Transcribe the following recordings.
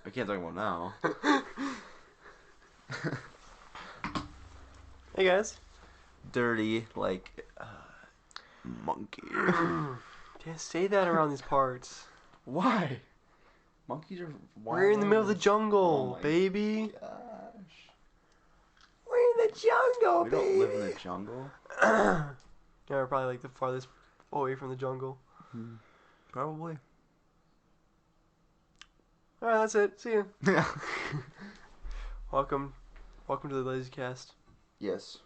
I can't talk about now. Hey guys. Dirty, like, monkey. Can't say that around these parts. Why? Monkeys are wild. We're in the middle of the animals. jungle, Oh my baby. Gosh. We're in the jungle, We baby. don't live in the jungle. Yeah, we're probably like the farthest away from the jungle. Probably. Alright, that's it. See ya. Yeah. Welcome to the Lazy Cast. Yes.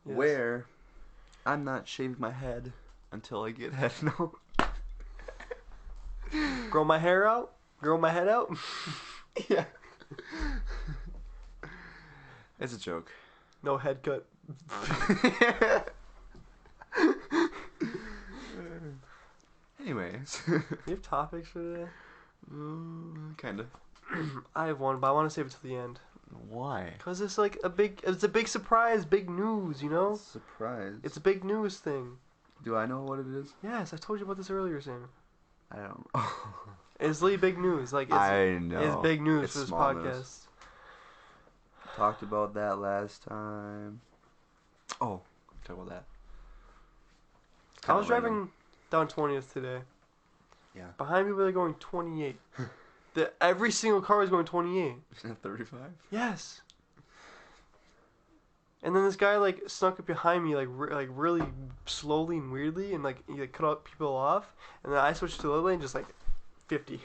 Yes. Where I'm not shaving my head until I get head. No. Grow my hair out? Grow my head out? Yeah. It's a joke. No head cut. Anyways. You have topics for today? Kinda. I have one, but I want to save it till the end. Why? Cause it's like a big surprise, big news, you know? Surprise. It's a big news thing. Do I know what it is? Yes, I told you about this earlier, Sam. I don't know. It's really big news. Like it's, I know. It's big news It's for this small podcast. news. Talked about that last time. Oh, talk about that. I was driving down 20th today. Yeah. Behind me, they're going 28. Every single car was going 28. Isn't that 35? Yes. And then this guy like snuck up behind me like really slowly and weirdly, and like he like, cut out people off, and then I switched to the other lane, just like 50. You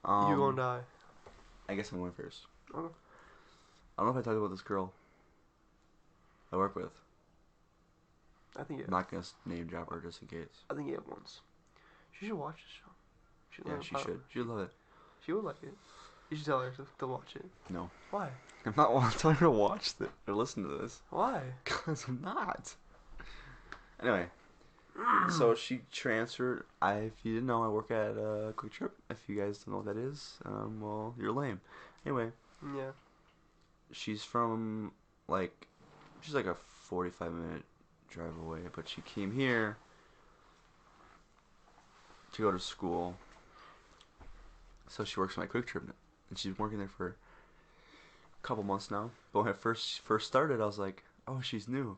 gonna die. I guess I'm going first. Okay. I don't know if I talked about this girl I work with. I think I'm not gonna name drop her just in case. I think you have once. She should watch this show. Yeah, she should. She would love it. She would like it. You should tell her to watch it. No. Why? I'm not telling her to watch this or listen to this. Why? Because I'm not. Anyway. So she transferred. If you didn't know, I work at Quick Trip. If you guys don't know what that is, well, you're lame. Anyway. Yeah. She's from, she's like a 45-minute drive away, but she came here to go to school. So she works for my Quick Trip, and she's been working there for a couple months now. But when I first started, I was like, oh, she's new.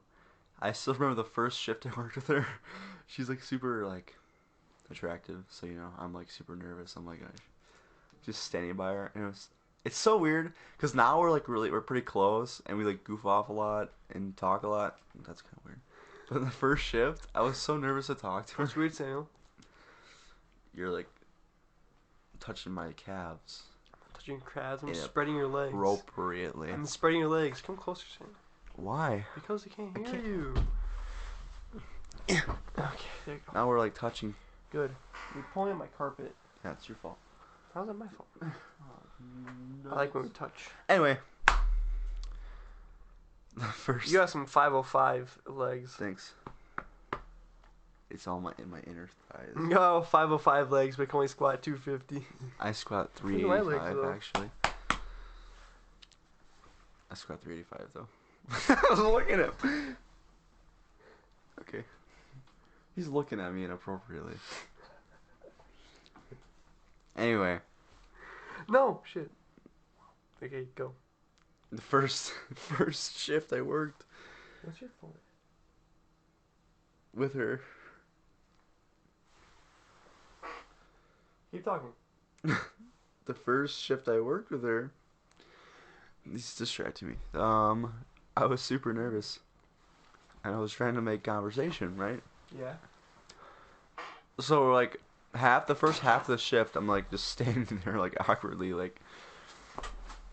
I still remember the first shift I worked with her. She's like super attractive, so I'm like super nervous. I'm like just standing by her, and it's so weird because now we're pretty close, and we like goof off a lot and talk a lot. That's kind of weird. But in the first shift, I was so nervous to talk to her. What's weird, Samuel? You're like touching my calves. I'm touching your calves. I'm Yeah, spreading your legs. Appropriately. I'm spreading your legs. Come closer, Sam. Why? Because they can't hear can't. you. Okay, there you go. Now we're like touching. Good. You're pulling at my carpet. That's your fault. How's that my fault? I like when we touch. Anyway. The first. You got some 505 legs. Thanks. It's all in my inner thighs. You got 505 legs, but can only squat 250. I squat Look at my legs, 385 though. actually. I squat 385 though. I was looking at. Okay. He's looking at me inappropriately. Anyway. No, shit. Okay, go. The first shift I worked What's your fault? with her. Keep talking. The first shift I worked with her. He's distracting me. I was super nervous. And I was trying to make conversation, right? Yeah. So like the first half of the shift, I'm like just standing there like awkwardly, like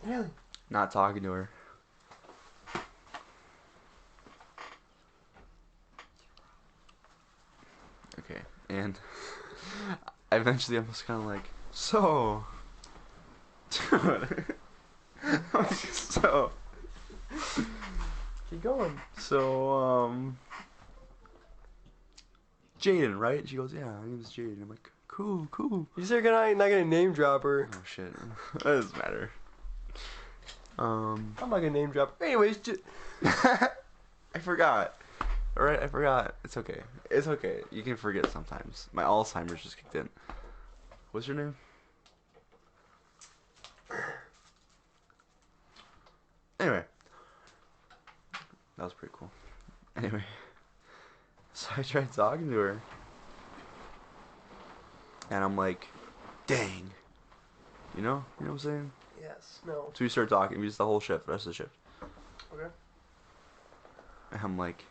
Really? not talking to her. Okay, and eventually I'm just kind of like, so, dude, so, Keep going. Jaden, right? She goes, yeah, my name is Jaden. I'm like, cool. You said you're not gonna name drop her. Oh shit, that doesn't matter. I'm not gonna name drop her. Anyways, I forgot. Alright, I forgot. It's okay. You can forget sometimes. My Alzheimer's just kicked in. What's your name? Anyway. That was pretty cool. Anyway. So I tried talking to her. And I'm like, dang. You know? You know what I'm saying? Yes. No. So we start talking. We just the whole shift, the rest of the shift. Okay. And I'm like,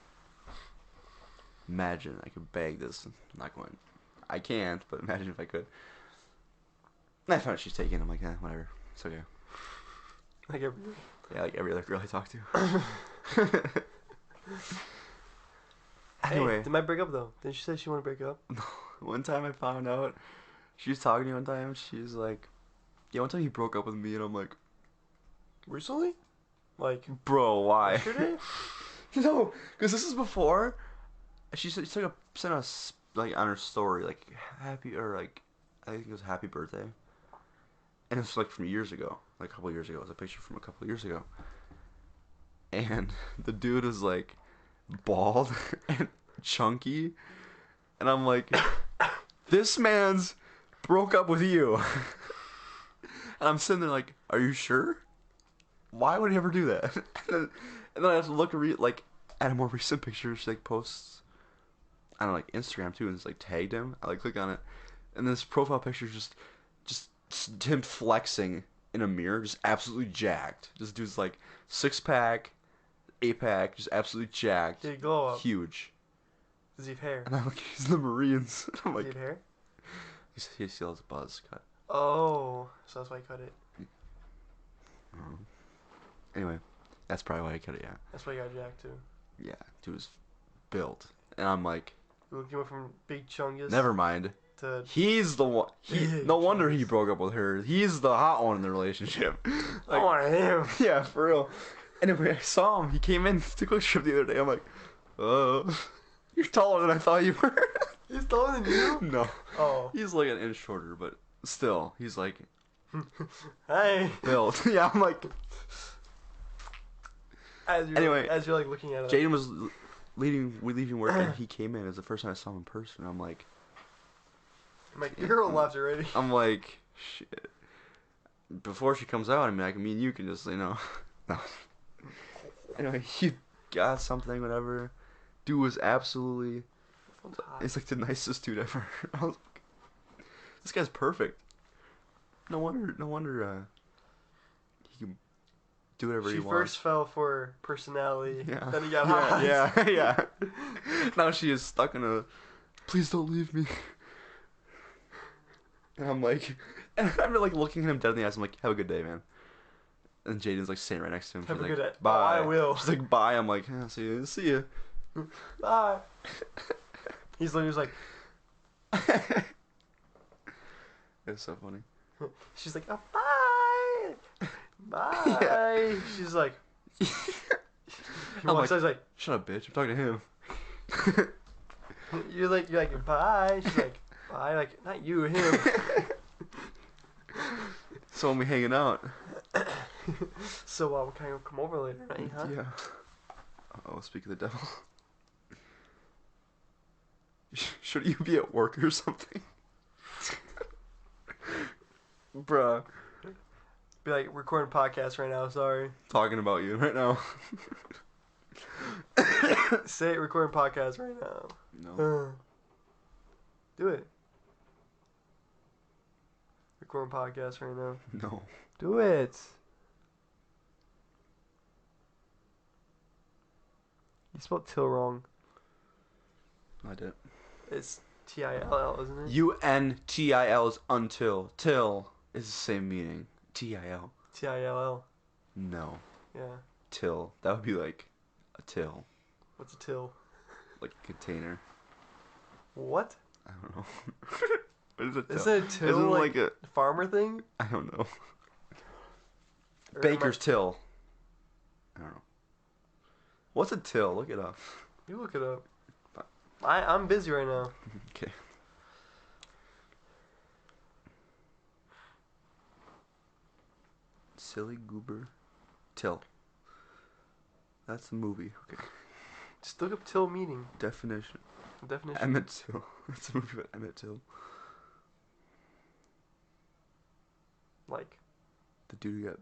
imagine I could bag this. I'm not going. I can't, but imagine if I could. And I found out she's taken. I'm like, whatever. It's okay. Like every. Yeah, like every other girl I talk to. Hey, Anyway, did my break up though? Didn't she say she want to break up? one time I found out, she was talking to me one time. She's like, yeah, one time he broke up with me, and I'm like, Recently? Like, bro, why? yesterday? No, because this is before. She said she sent us like on her story like happy or like I think it was happy birthday, and it's like from years ago, like a couple years ago. It was a picture from a couple years ago, and the dude is like bald and chunky, and I'm like, this man's broke up with you, and I'm sitting there like, are you sure? Why would he ever do that? And then I have to look like at a more recent picture. She like posts on like Instagram too, and it's like tagged him. I like click on it, and this profile picture is just him flexing in a mirror, just absolutely jacked. This dude's like 6-pack, 8-pack, just absolutely jacked. Did he glow up? Huge. Does he have hair? And I'm like, he's in the Marines. I'm Does like, he have hair? he still has a buzz cut. Oh, so that's why he cut it. Anyway, that's probably why he cut it. Yeah. That's why he got jacked too. Yeah, dude was built, and I'm like, He went from big chungus never mind. to He's the one. No wonder he broke up with her. He's the hot one in the relationship. I want him. Yeah, for real. Anyway, I saw him. He came in to quick trip the other day. I'm like, you're taller than I thought you were. He's taller than you? No. Oh. He's like an inch shorter, but still, he's like Hey. built. Yeah, I'm like. As you're like looking at it. Jaden was leaving work, and he came in. It was the first time I saw him in person. I'm like, your girl left already. I'm like, shit. Before she comes out, I mean, like, me and you can just, no. Anyway, he got something, whatever. Dude was absolutely, it's like the nicest dude ever. I was like, this guy's perfect. No wonder, he can do whatever he wants. She first fell for personality, Yeah. then he got hot. Yeah. Now she is stuck in a, please don't leave me. And I'm like, and I'm like looking at him dead in the eyes. I'm like, have a good day, man. And Jaden's like sitting right next to him. Have She's a like, good day. bye. Oh, I will. She's like, bye. I'm like, yeah, see you. Bye. He's literally just like. It's so funny. She's like, oh, bye. Bye. Yeah. She's like. I'm like, I was like, shut up, bitch. I'm talking to him. you're like bye. She's like, bye. Like, not you, him. So when we hanging out. So we can come over later, right? Huh? Yeah. Oh, speak of the devil. Should you be at work or something? Bruh. Be like recording podcast right now. Sorry. Talking about you right now. Say it. Recording podcast right now. No. Do it. Recording podcast right now. No. Do it. You spelled till wrong. I did. It's T-I-L-L, isn't it? U-N-T-I-L is until. Till is the same meaning. T-I-L. T-I-L-L. No. Yeah. Till. That would be like a till. What's a till? Like a container. What? I don't know. What is a till? Isn't a till Isn't like a farmer thing? I don't know. Or Baker's till. I don't know. What's a till? Look it up. You look it up. I'm busy right now. Okay. Silly Goober. Till. That's the movie. Okay. Just look up till meaning. Definition. Definition. Emmett Till. That's a movie about Emmett Till. Like, The dude who got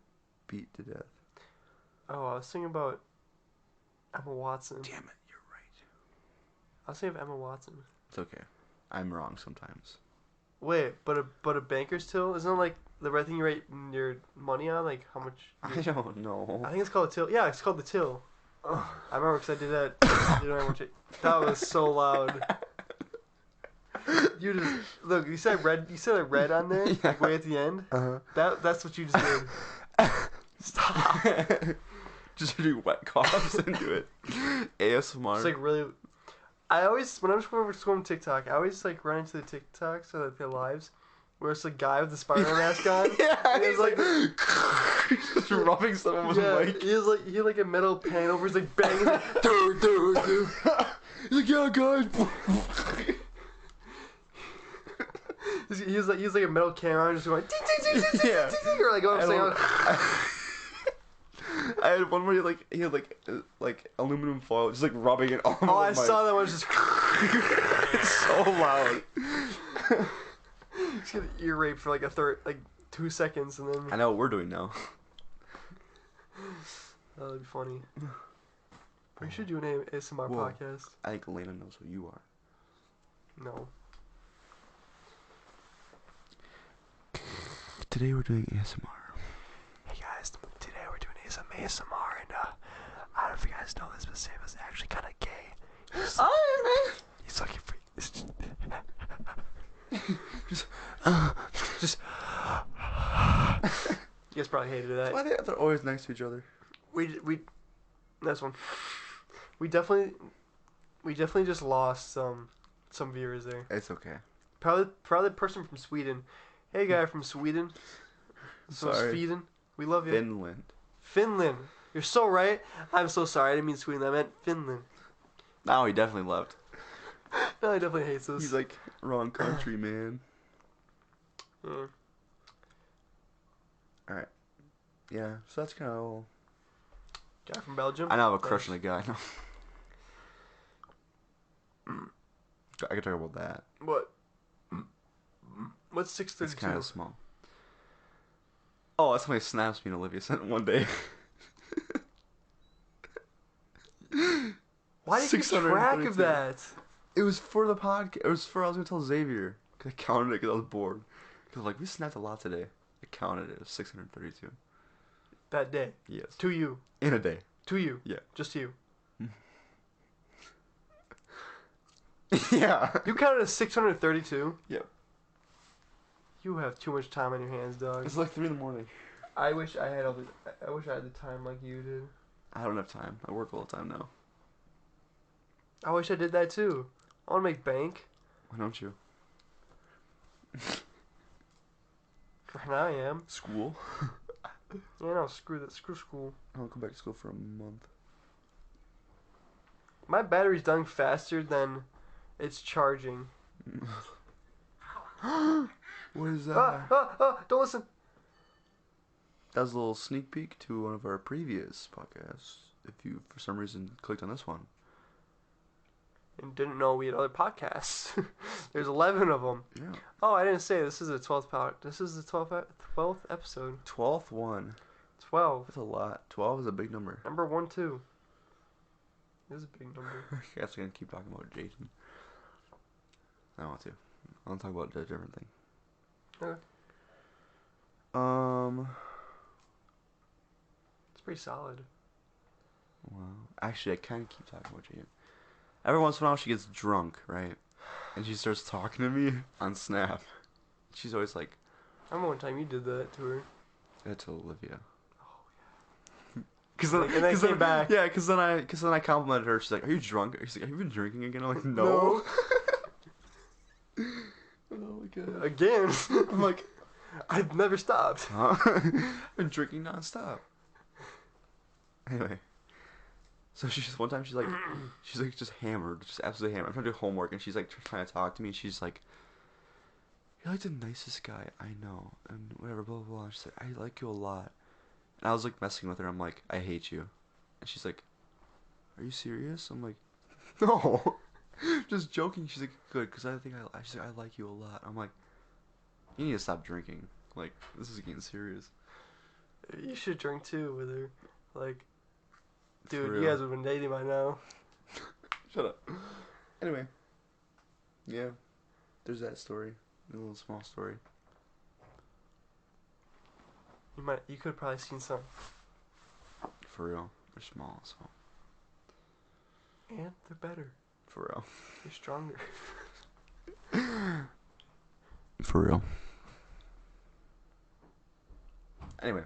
beat to death. oh, I was thinking about Emma Watson. Damn it, you're right. I was thinking of Emma Watson. It's okay. I'm wrong sometimes. Wait, but a banker's till isn't it like the right thing you write your money on, like how much? I don't know. I think it's called a till. Yeah, it's called the till. I remember because I did that. You know how much that was so loud. You just look. You said red. You said a red on there, Yeah. like way at the end. That's what you just did. Stop. Just do wet coughs and do it. ASMR. It's like really. I always when I'm scrolling TikTok, I always like run into the TikToks or like their lives where it's a guy with the Spider-Man mask on. Yeah, and he's like just rubbing someone with a mic. He had like a metal pan over. He's like banging. Dude. He's like, yeah, guys. He's like a metal camera just going. Yeah. Or like going saying. I had one where he had like aluminum foil, just like rubbing it all over Oh, I the mic. saw that one. Just So loud. Just get an ear rape for like 2 seconds, and then I know what we're doing now. that'd be funny. We should do an ASMR Whoa. podcast. I think Elena knows who you are. No. Today we're doing ASMR. Hey guys, today we're doing some ASMR, and I don't know if you guys know this, but Sam is actually kind of gay. He's looking for just. You guys probably hated that. Why they're always next to each other? We this one. We definitely just lost some viewers there. It's okay. Probably the person from Sweden. Hey guy from Sweden. Sorry. Sweden. We love you. Finland. You're so right. I'm so sorry. I didn't mean Sweden. I meant Finland. No, he definitely left. No, he definitely hates us. He's like, wrong country, man. Yeah. Alright. Yeah, so that's kind of all. Guy from Belgium. I now have a crush on a guy. No. I could talk about that. What? What's 632? It's kind of small. Oh, that's how many snaps me and Olivia sent one day. Why do you keep track of 632. that? It was for the podcast. It was for I was gonna tell Xavier because I counted it because I was bored. Because like we snapped a lot today. I counted it. It was 632. That day. Yes. To you. In a day. To you. Yeah. Just to you. Yeah. You counted as 632? Yep. You have too much time on your hands, dog. It's like 3 in the morning. I wish I had the time like you did. I don't have time. I work all the time now. I wish I did that too. I want to make bank. Why don't you? Right now I am. School. Yeah, no, screw that. Screw school. I don't come back to school for a month. My battery's dying faster than it's charging. What is that? Don't listen. That was a little sneak peek to one of our previous podcasts. If you, for some reason, clicked on this one. And didn't know we had other podcasts. There's 11 of them. Yeah. Oh, I didn't say this is the 12th This is the 12th episode. 12th one. 12. That's a lot. 12 is a big number. Number 1, 2. This is a big number. I guess I'm gonna keep talking about Jason. I don't want to. I want to talk about a different thing. Okay. It's pretty solid. Wow. Actually, I kind of keep talking about Jason. Every once in a while, she gets drunk, right? And she starts talking to me on Snap. She's always like, I remember one time you did that to her. "That's Olivia." Oh, Cause then it came back. Yeah, cause then I complimented her. She's like, "Are you drunk?" She's like, "Have you been drinking again?" I'm like, "No." Oh my god. Again? I'm like, I've never stopped. huh? I've been drinking nonstop. Anyway, so one time she's like just hammered, just absolutely hammered. I'm trying to do homework and she's like trying to talk to me and she's like, "You're like the nicest guy I know," and whatever, blah blah blah. She's like, "I like you a lot," and I was like messing with her. I'm like, "I hate you," and she's like, "Are you serious?" I'm like, "No." Just joking. She's like, "Good, because I think she's like, "I like you a lot." I'm like, "You need to stop drinking." Like, this is getting serious. You should drink too with her. Like, For dude, real. you guys would have been dating by now. Shut up. Anyway. Yeah. There's that story. A little small story. You could have probably seen some. For real. They're small, so. And they're better. For real. They're stronger. For real. Anyway.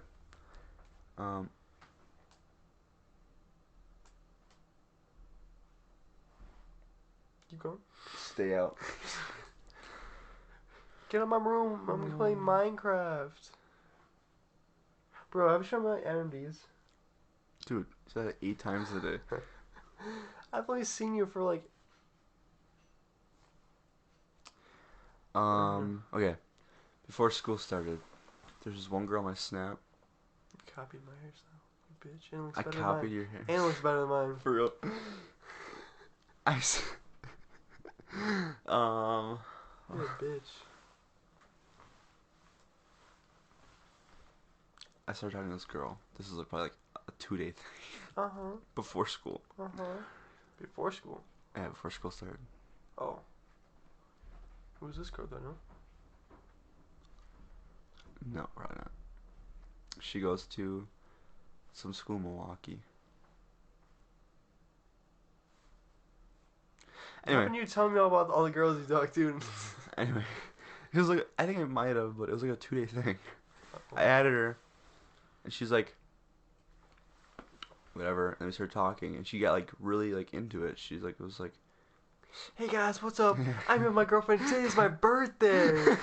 Keep going. Stay out. Get out of my room. I'm playing Minecraft. Bro, have you shown my MMDs? Dude, you said it 8 times a day. I've only seen you for like. Okay. Before school started, there's this one girl on my Snap. You copied my hairstyle, you bitch. And it looks I better copied than mine. your hair. And it looks better than mine. For real. You're a bitch. I started talking to this girl. This is probably like a 2-day thing. Uh huh. Before school. Uh huh. Before school. Yeah, before school started. Oh. Who's this girl then, huh? No, probably not. She goes to some school in Milwaukee. How Anyway. can you tell me all about all the girls you talked to? Anyway. It was like, I think I might have, but it was like a 2-day thing. I added her. And she's like, whatever. And we started talking. And she got like really like into it. She's like, it was like, Hey guys, what's up? I'm with my girlfriend. Today is my birthday.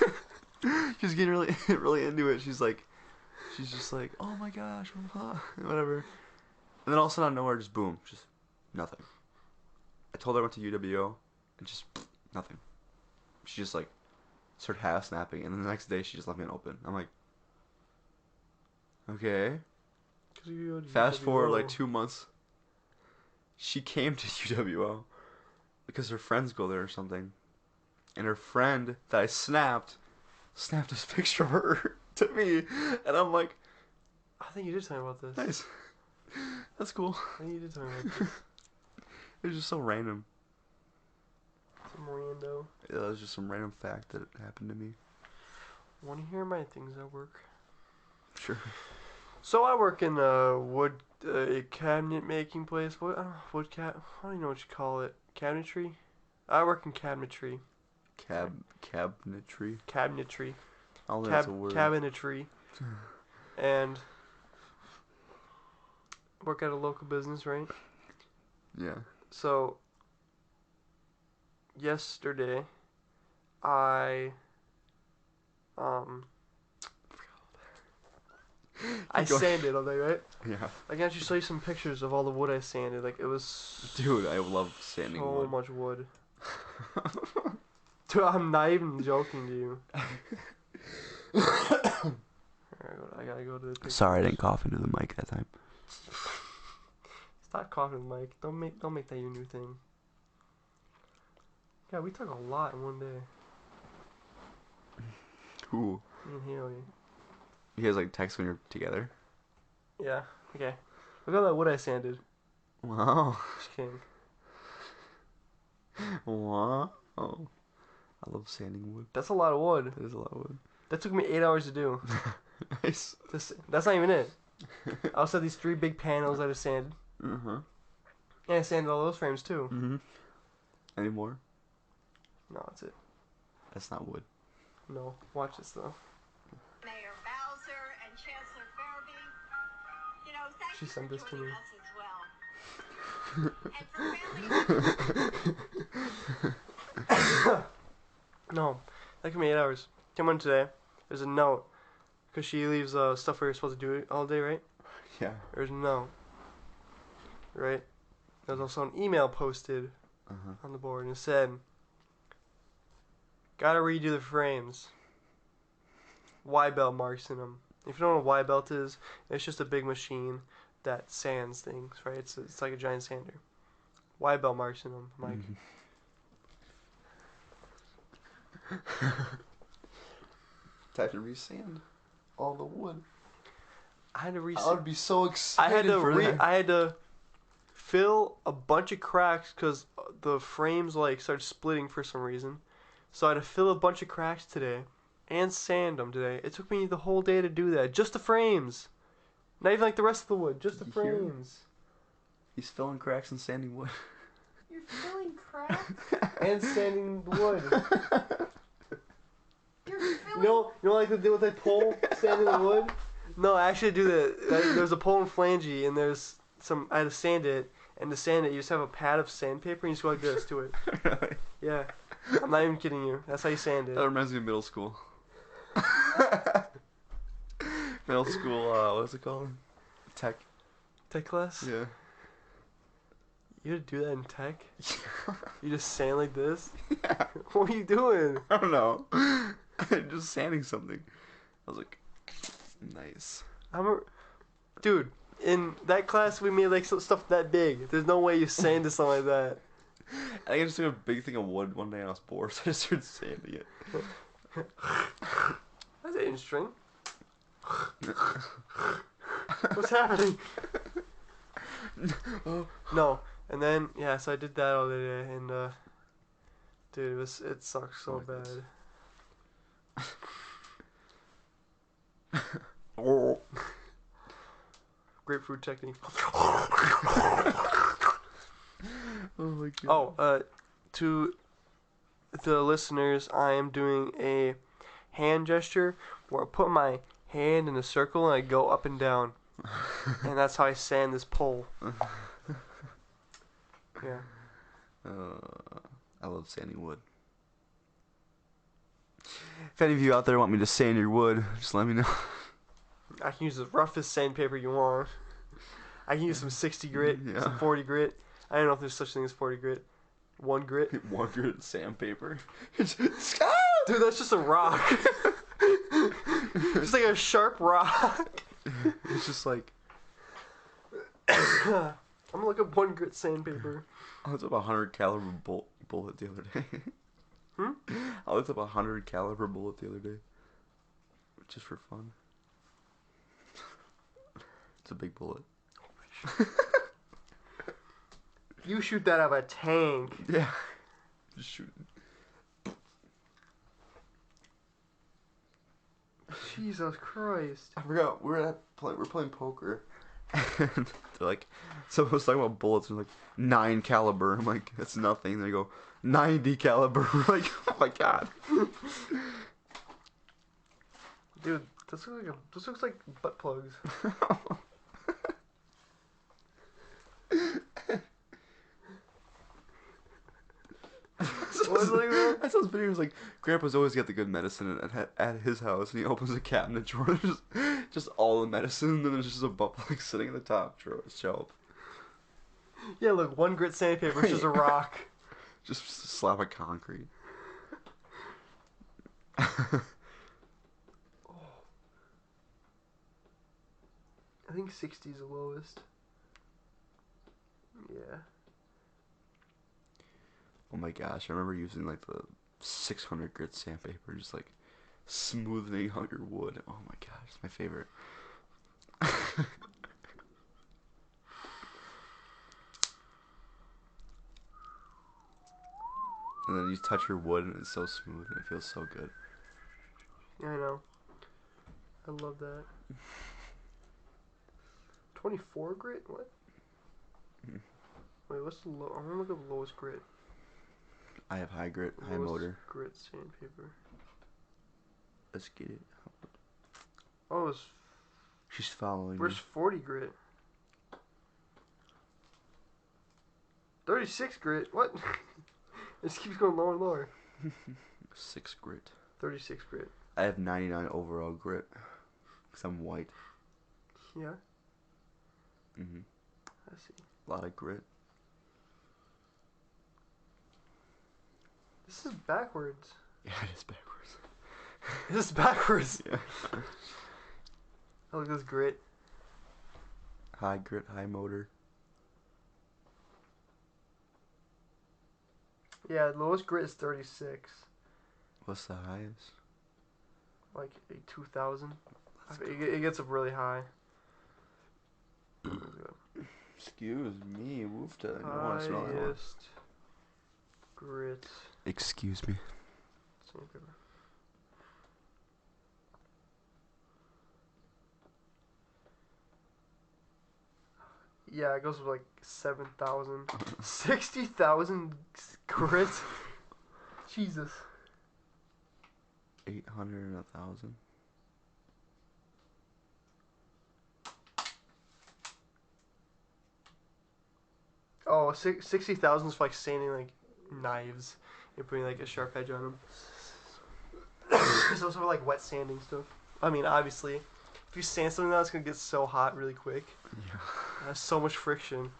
she's getting really, really into it. She's just like, oh my gosh, whatever. And then all of a sudden, out of nowhere, just boom, just nothing. I told her I went to UWO, and just nothing. She just like started half snapping, and then the next day she just left me open. I'm like, okay. Fast forward like 2 months. She came to UWO because her friends go there or something, and her friend that I snapped this picture of her to me, and I'm like, I think you did tell me about this. nice, that's cool. I think you did tell me about this. It was just so random. Some rando. It was just some random fact that happened to me. Want to hear my things at work? Sure. So I work in a wood cabinet making place. What? I don't know, I don't even know what you call it. Cabinetry. I work in cabinetry. Cabinetry. Cabinetry. I don't think that's a word. Cabinetry. And work at a local business, right? Yeah. So yesterday, I sanded all day, right? Yeah. I can actually show you some pictures of all the wood I sanded. Like it was Dude, I love sanding so wood. much wood. Dude, I'm not even joking to you. I gotta go to the pictures. Sorry, I didn't cough into the mic that time. Stop coughing, Mike. Don't make that your new thing. Yeah, we talk a lot in one day. Cool. Me and Haley. You guys like text when you're together? Yeah. Okay. Look at that wood I sanded. Wow. Just kidding. Wow. I love sanding wood. That's a lot of wood. That is a lot of wood. That took me 8 hours to do. Nice. That's not even it. I also had these 3 big panels that I sanded. Uh-huh. And I sanded all those frames too. Mm-hmm. Any more? No, that's it. That's not wood. No. Watch this though. Mayor Bowser and Chancellor Farabee, thank She you sent for this to joining me. us as well. And for family, No. That took me 8 hours. Came on today. There's a note. Because she leaves stuff where you're supposed to do it all day, right? Yeah. There's a note. Right? There's also an email posted Uh-huh. on the board, and it said, gotta redo the frames. Y-belt marks in them. If you don't know what a Y-belt is, it's just a big machine that sands things, right? It's like a giant sander. Y-belt marks in them. I'm like, Time to resand. all the wood. I had to I would be so excited for that. I had to fill a bunch of cracks because the frames like started splitting for some reason. So I had to fill a bunch of cracks today and sand them today. It took me the whole day to do that. Just the frames. Not even like the rest of the wood. Just the You hear him? frames. He's filling cracks and sanding wood. You're filling cracks? And sanding the wood. You're filling... You know like they do with that pole sanding the wood? No, I actually do that. There's a pole and flange and there's some, I had to sand it. And to sand it, you just have a pad of sandpaper and you just go like this to it. Really? Yeah. I'm not even kidding you. That's how you sand it. That reminds me of middle school. Middle school, what's it called? Tech. Tech class? Yeah. You had to do that in tech? You just sand like this? Yeah. What are you doing? I don't know. Just sanding something. I was like, nice. Dude, in that class we made like stuff that big. There's no way you sanded something like that. I think I just took a big thing of wood one day and I was bored, so I just started sanding it. That's interesting. What's happening? No, and then yeah, so I did that all day, and dude, it sucks so Oh my bad. Oh. Grapefruit technique. Oh my god. Oh, to the listeners, I am doing a hand gesture where I put my hand in a circle and I go up and down. And that's how I sand this pole. Yeah. I love sanding wood. If any of you out there want me to sand your wood, just let me know. I can use the roughest sandpaper you want. I can use some 60 grit, Yeah. some 40 grit. I don't know if there's such thing as 40 grit. 1 grit. 1 grit sandpaper. Dude, that's just a rock. It's like a sharp rock. It's just like, I'm gonna look up 1 grit sandpaper. I looked up a 100 caliber bullet the other day. I looked up a 100 caliber bullet the other day, just for fun. It's a big bullet. You shoot that out of a tank. Yeah, just shooting. Jesus Christ. I forgot we're playing poker, and they're like, someone was talking about bullets and like 9 caliber. I'm like, that's nothing. They go 90 caliber. We're like, oh my god. Dude, this looks like butt plugs. I saw this video. It was like, Grandpa's always got the good medicine at his house, and he opens a cabinet drawer. There's just all the medicine, and then there's just a butt plug sitting in the top drawer shelf. Yeah, look, 1 grit sandpaper, it's just a rock. Just a slab of concrete. I think 60 is the lowest. Yeah. Oh my gosh, I remember using like the 600 grit sandpaper, just like smoothing out your wood. Oh my gosh, it's my favorite. And then you touch your wood and it's so smooth and it feels so good. Yeah, I know. I love that. 24 grit? What? Wait, what's the low? I'm gonna look at the lowest grit. I have high grit, high Lowest motor. grit sandpaper. Let's get it. Oh, it's She's following where's me. 40 grit? 36 grit? What? It just keeps going lower and lower. 6 grit. 36 grit. I have 99 overall grit. Because I'm white. Yeah, Mm-hmm. I see. A lot of grit. This is backwards. Yeah, it is backwards. This is backwards. Yeah. Oh, look at this grit. High grit, high motor. Yeah, the lowest grit is 36. What's the highest? Like a 2000. It gets up really high. Excuse me, move to. I don't want to smell that one. Highest grit Excuse me. sandpaper. Yeah, it goes with like 7,000. 60,000 grit. Jesus. 800 and 1,000. Oh, 60,000 is for like sanding like knives and putting like a sharp edge on them. It's also for like wet sanding stuff. I mean, obviously, if you sand something now, it's gonna get so hot really quick. Yeah. There's so much friction.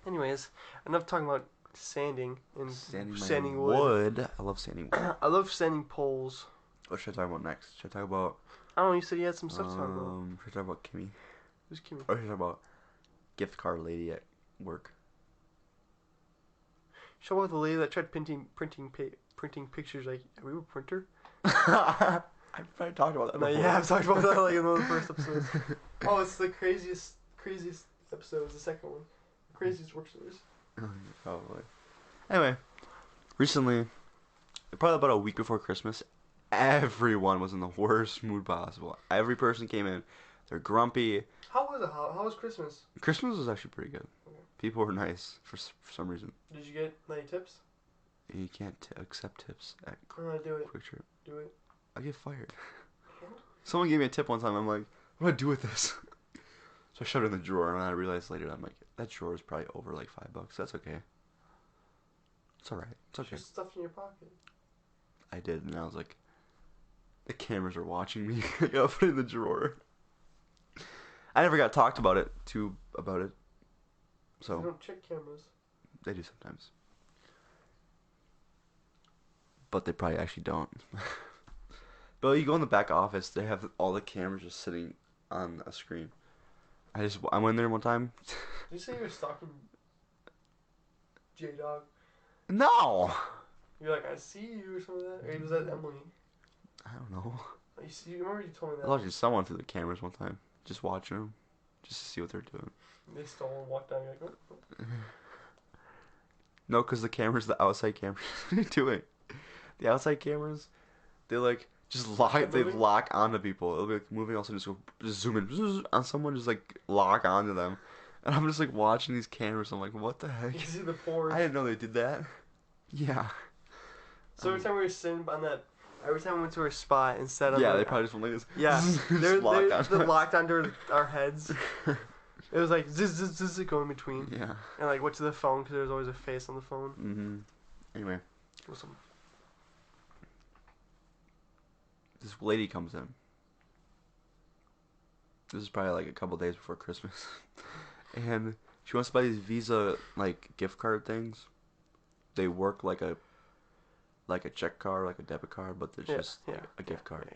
Anyways, enough talking about sanding and sanding wood. I love sanding wood. I love sanding poles. What should I talk about next? Should I talk about? I don't know. You said you had some stuff to talk about. Should I talk about Kimmy? Who's Kimmy? Or should I talk about gift card lady at work? Show about the lady that tried printing pictures. Like, are we a printer? I've probably talked about that. No, before. yeah, I've talked about that like in one of the first episodes. Oh, it's the craziest episode. It's the second one. The craziest work stories. Probably. Anyway, recently, probably about a week before Christmas, everyone was in the worst mood possible. Every person came in, they're grumpy. How was it? How was Christmas? Christmas was actually pretty good. Okay. People were nice for some reason. Did you get any tips? You can't accept tips at Do it. Quick Trip. Do it. I get fired. Yeah. Someone gave me a tip one time. I'm like, what do I do with this? So I shoved it in the drawer, and I realized later I'm like, that drawer is probably over like $5. That's okay. It's alright. It's okay. Just stuff in your pocket. I did, and I was like, the cameras are watching me. I gotta put it in the drawer. I never got talked about it. You So don't check cameras. they do sometimes, but they probably actually don't. But you go in the back office, they have all the cameras just sitting on a screen. I went there one time. Did you say you were stalking J-Dog? No! You're like, I see you or something like that? Or was that Emily? I don't know. You remember you told me I that? was watching someone through the cameras one time. Just watching them. Just to see what they're doing. They stole and walked down. You're like, oh. No, because the cameras, the outside cameras, what are you doing? The outside cameras, they like, just lock onto people. It'll be like moving, also just zoom in on someone, just like lock onto them. And I'm just like watching these cameras. I'm like, what the heck? You see the pores. I didn't know they did that. Yeah. So every time we were sitting on that, every time we went to our spot instead of Yeah, they probably just went like this. yeah, they're locked locked onto our heads. It was like zzz, zzz, zzz, going between. Yeah. And like went to the phone because there was always a face on the phone. Mm-hmm. Anyway, Awesome. this lady comes in. This is probably like a couple days before Christmas. And she wants to buy these Visa like gift card things. They work like a check card, like a debit card, but they're just like a gift card.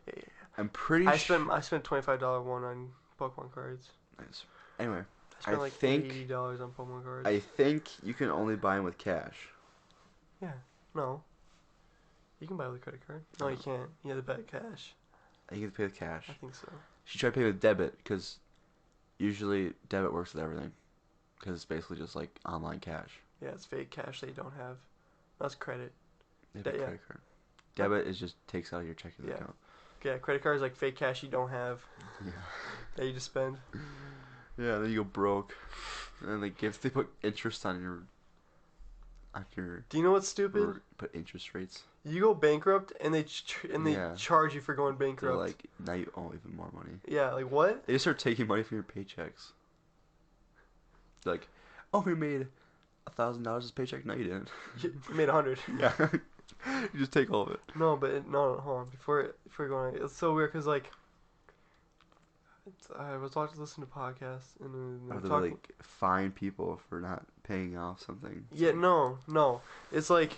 Yeah. I'm pretty I sure. spent $25 one on Pokemon cards. Nice. Anyway, I spent I like think $80 on Pokemon cards. I think you can only buy them with cash. Yeah. No. You can buy with a credit card. No, you can't. You have to buy cash. You can pay with cash. I think so. She tried to pay with debit because usually debit works with everything because it's basically just like online cash. Yeah, it's fake cash that you don't have. That's credit. Credit card. Debit is just takes out of your checking account. Yeah, credit card is like fake cash you don't have. Yeah. That you just spend. Yeah, then you go broke, and they put interest on your. Do you know what's stupid? Put interest rates. You go bankrupt and they charge you for going They're bankrupt. like, now you owe even more money. Yeah, like what? They just start taking money from your paychecks. They're like, oh, we made $1,000 this paycheck. No, you didn't. You made 100. Yeah. You just take all of it. No, but no, hold on. Before going, it's so weird because like, I was listening to podcasts and Or they're they talking. like fine people for not paying off something. Yeah, no. It's like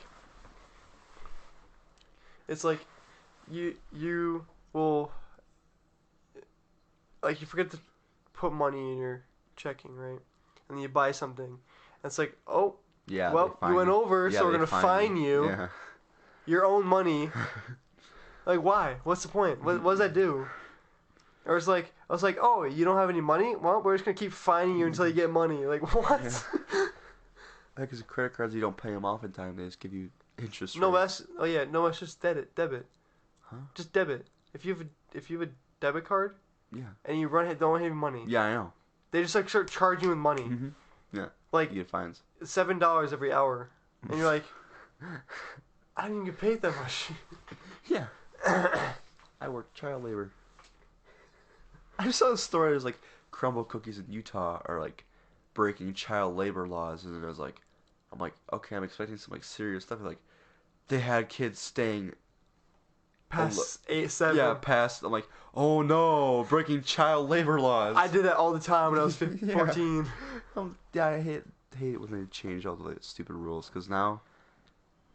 you will like you forget to put money in your checking, right? And then you buy something. And it's like, oh, Yeah. well, you went over, so we're gonna fine you. Yeah. Your own money. Like, why? What's the point? What does that do? Or it's like, I was like, oh, you don't have any money? Well, we're just gonna keep fining you until you get money. Like, what? Yeah. Because credit cards, you don't pay them off in time. They just give you interest No, rates. it's just debit. Huh? Just debit. If you have a debit card Yeah. and you don't have any money, Yeah, I know. they just like start charging you with money. Mm-hmm. Yeah. Like You get fines. $7 every hour, and you're like, I didn't even get paid that much. Yeah. I work child labor. I just saw a story. It was like crumble cookies in Utah are like breaking child labor laws, and it was like, I'm like, okay, I'm expecting some like serious stuff. Like, they had kids staying Past 8, 7. Yeah, past. I'm like, oh no, breaking child labor laws. I did that all the time when I was 15, Yeah. 14. Yeah, I hate it when they change all the like, stupid rules. Because now,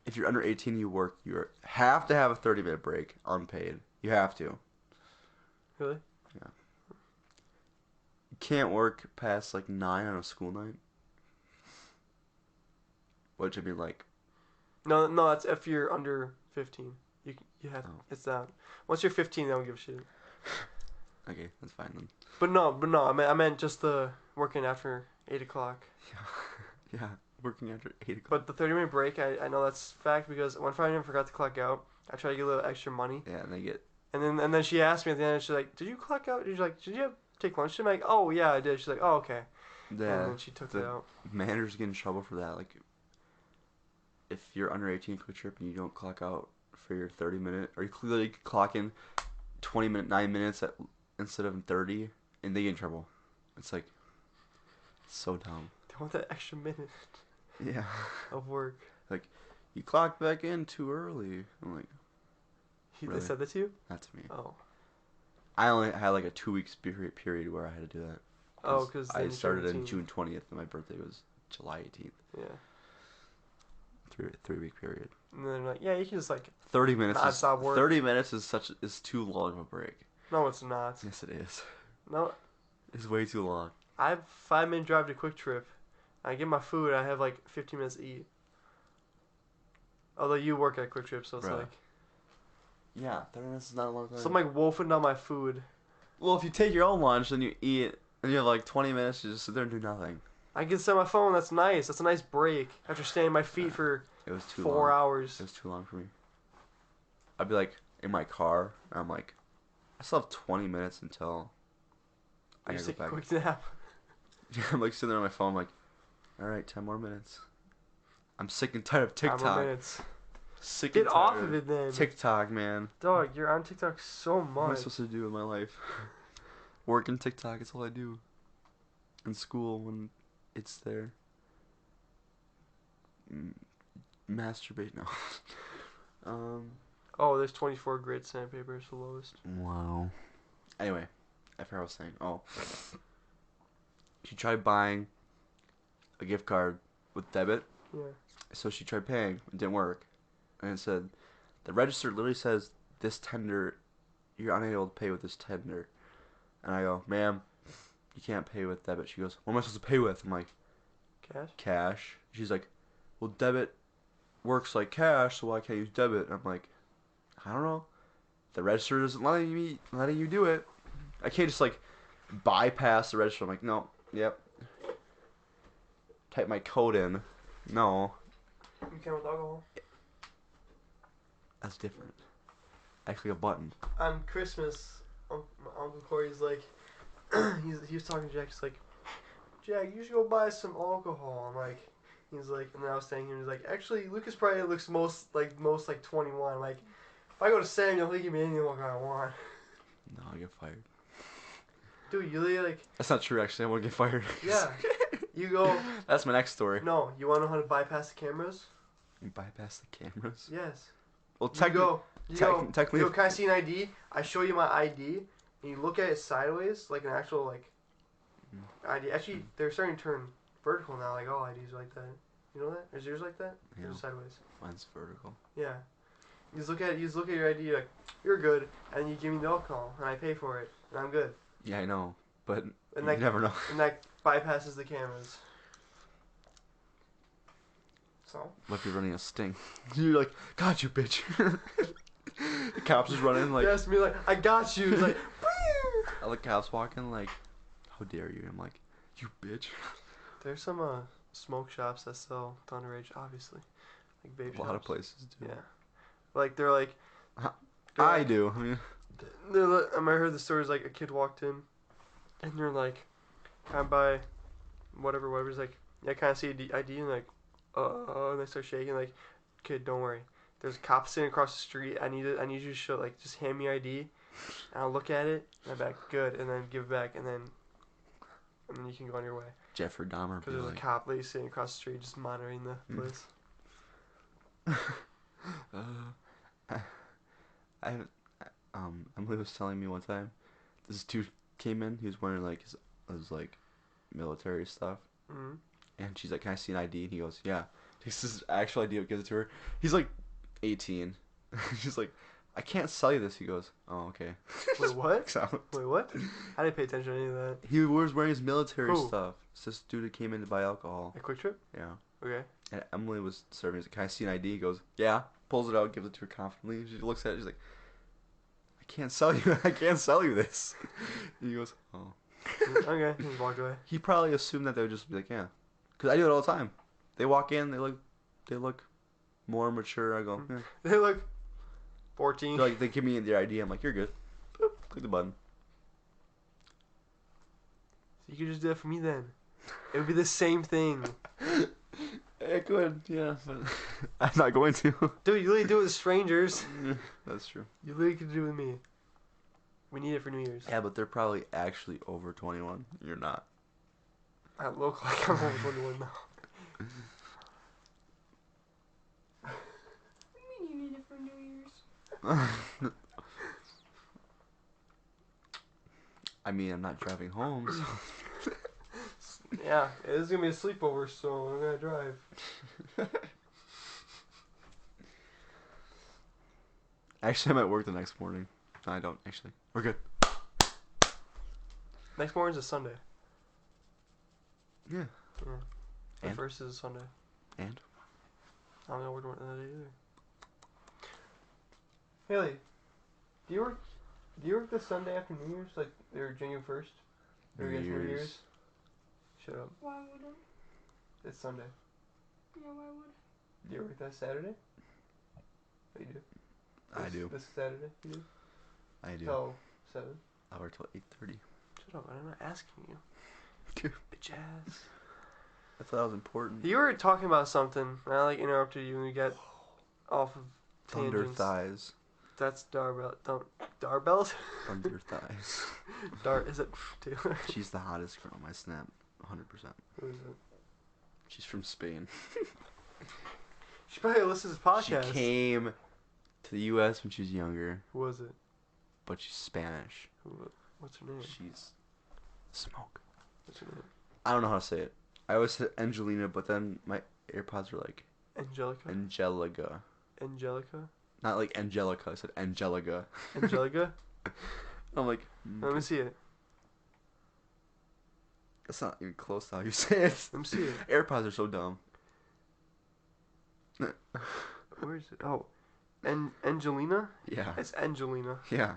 if you're under 18, you have to have a 30-minute break, unpaid. You have to. Really? Yeah. You can't work past like 9 on a school night. Which I mean, like. No, that's if you're under 15. You have It's that. Once you're 15, they don't give a shit. Okay, that's fine then. But no, I meant just the working after 8 o'clock. Yeah, yeah, working after 8 o'clock. But the 30-minute break, I know that's fact because one Friday I forgot to clock out. I tried to get a little extra money. Yeah, and they get. And then she asked me at the end. She's like, "Did you clock out? Did you take lunch?" I'm like, "Oh yeah, I did." She's like, "Oh okay." Yeah, And then she took it out. Managers get in trouble for that. Like, if you're under 18 quick trip and you don't clock out for your 30-minute, or you clearly clock in 9 minutes instead of 30, and they get in trouble. It's like, so dumb. They want that extra minute Yeah. of work. Like, you clocked back in too early. I'm like, really? They said that to you? Not to me. Oh. I only had like a 2 weeks period where I had to do that. Oh, because I started on June 20th and my birthday was July 18th. Yeah. 3-week period. And then they're like, yeah, you can just like 30 minutes. non-stop work. 30 minutes is too long of a break. No, it's not. Yes, it is. No, It's way too long. I have 5-minute drive to Quick Trip. I get my food. I have like 15 minutes to eat. Although you work at Quick Trip, so it's Bruh. like. Yeah, 30 minutes is not a long time. So I'm like wolfing down my food. Well, if you take your own lunch and you eat, and you have like 20 minutes to just sit there and do nothing. I can sit on my phone. That's nice. That's a nice break after staying on my feet for It was too 4 long. hours. It was too long for me. I'd be like in my car, and I'm like, I still have 20 minutes until I You gotta take go a back. quick nap. I'm like sitting there on my phone, like, all right, 10 more minutes. I'm sick and tired of 5 more TikTok. minutes. Sick Get and off tired of it then. TikTok, man. Dog, you're on TikTok so What am I much. supposed to do with my life? Work and TikTok, it's all I do. In school, when it's there. Masturbate now. Oh, there's 24 grit sandpaper. It's the lowest. Wow. Anyway, I forgot what I was saying. Oh. She tried buying a gift card with debit. Yeah. So she tried paying. It didn't work. And it said, the register literally says, this tender, you're unable to pay with this tender. And I go, ma'am, you can't pay with debit. She goes, what am I supposed to pay with? I'm like, Cash? cash. She's like, well, debit works like cash, so why can't you use debit? And I'm like, I don't know. The register isn't letting you do it. I can't just like bypass the register. I'm like, no, yep. Type my code in. No, You can with alcohol? that's different. Actually, a button. On Christmas, my Uncle Corey's like, he was talking to Jack. He's like, Jack, you should go buy some alcohol. I'm like, he's like, and then I was saying him. He's like, actually, Lucas probably looks most like 21. I'm like, if I go to Samuel, he'll give me any alcohol I want. No, I get fired. Dude, you really like, That's not true. Actually, I want to get fired. yeah. You go. That's my next story. No, you want to know how to bypass the cameras? You bypass the cameras. Yes. Well, You technically, go. technically, You go, can I see an ID? I show you my ID, and you look at it sideways, like an actual like ID. Actually, they're starting to turn vertical now. Like all IDs are like that. You know that? Is yours like that? Yeah. Or just sideways? mine's vertical. Yeah. You just look at your ID. You're like, you're good, and you give me the alcohol, and I pay for it, and I'm good. Yeah, I know, but And you that never know. and that bypasses the cameras. So. What if you're running a sting? You're like, got you, bitch. The cops is running like. Yes, me like, I got you. It's like, the cops walking like, how dare you? I'm like, you bitch. There's some smoke shops that sell to underage, obviously, like vape A lot of shops. places do. Yeah, like they're like. I do. I mean, I heard the stories like a kid walked in, and they're like, "Can I buy whatever?" He's like, "Yeah, can I see ID?" And like, and they start shaking. Like, kid, don't worry. There's a cop sitting across the street. I need it. I need you to show like just hand me ID, and I'll look at it. And I'm back, good, and then give it back, and then you can go on your way. Jeffrey Dahmer. Because there's a cop lady sitting across the street just monitoring the place. I Emily was telling me one time, this dude came in. He was wearing like his like military stuff, Mm-hmm. and she's like, "Can I see an ID?" And he goes, "Yeah." Takes his actual ID, gives it to her. He's like 18. She's like, "I can't sell you this." He goes, "Oh, okay." Wait, what? So, Wait, what? I didn't pay attention to any of that. he was wearing his military Who? stuff. It's this dude that came in to buy alcohol. A Quick Trip? Yeah. Okay. And Emily was serving. He's like, "Can I see an ID?" He goes, "Yeah." Pulls it out, gives it to her confidently. She looks at it. She's like, "I can't sell you. I can't sell you this." And he goes, "Oh." Okay. He just walked away. He probably assumed that they would just be like, "Yeah," because I do it all the time. They walk in, they look more mature. I go, "Yeah." They look 14. They're like, they give me their ID. I'm like, "You're good." Boop, click the button. You could just do that for me then. It would be the same thing. I could, yeah, but I'm not going to. Dude, you literally do it with strangers. That's true. You literally could do it with me. We need it for New Year's. Yeah, but they're probably actually over 21. You're not. I look like I'm over 21 now. What do you mean you need it for New Year's? I mean, I'm not driving home, so. Yeah, it is gonna be a sleepover, so I'm gonna drive. Actually, I'm at work the next morning. No, I don't, actually. We're good. Next morning's a Sunday. Yeah. Yeah. The And? first is a Sunday. And? I don't know what that either. Haley, do you work this Sunday after New Year's? Like, or January 1st? Or New New Year's. Year's? Shut up. Why would It's Sunday. Yeah, why would Do you work that Saturday? Oh, you do? I do. This Saturday, you do? I do. Till 7? I work till 8:30. Shut up, I'm not asking you. Bitch ass. I thought that was important. You were talking about something, and I interrupted you and we got off of Thunder tangents. thighs. That's Darbell. Darbells? Thunder thighs. Is it Taylor? She's the hottest girl on my Snap. 100%. Who is it? She's from Spain. She probably listens to this podcast. She came to the U.S. when she was younger, Who was it? but she's Spanish. What's her name? She's smoke. What's her name? I don't know how to say it. I always said Angelina, but then my AirPods were like Angelica? Angelica. Angelica? Not like Angelica. I said Angelica. Angelica? I'm like, Let me see it. that's not even close to how you say it. Let me see it. AirPods are so dumb. Where is it? Oh. Angelina? Yeah. It's Angelina. Yeah.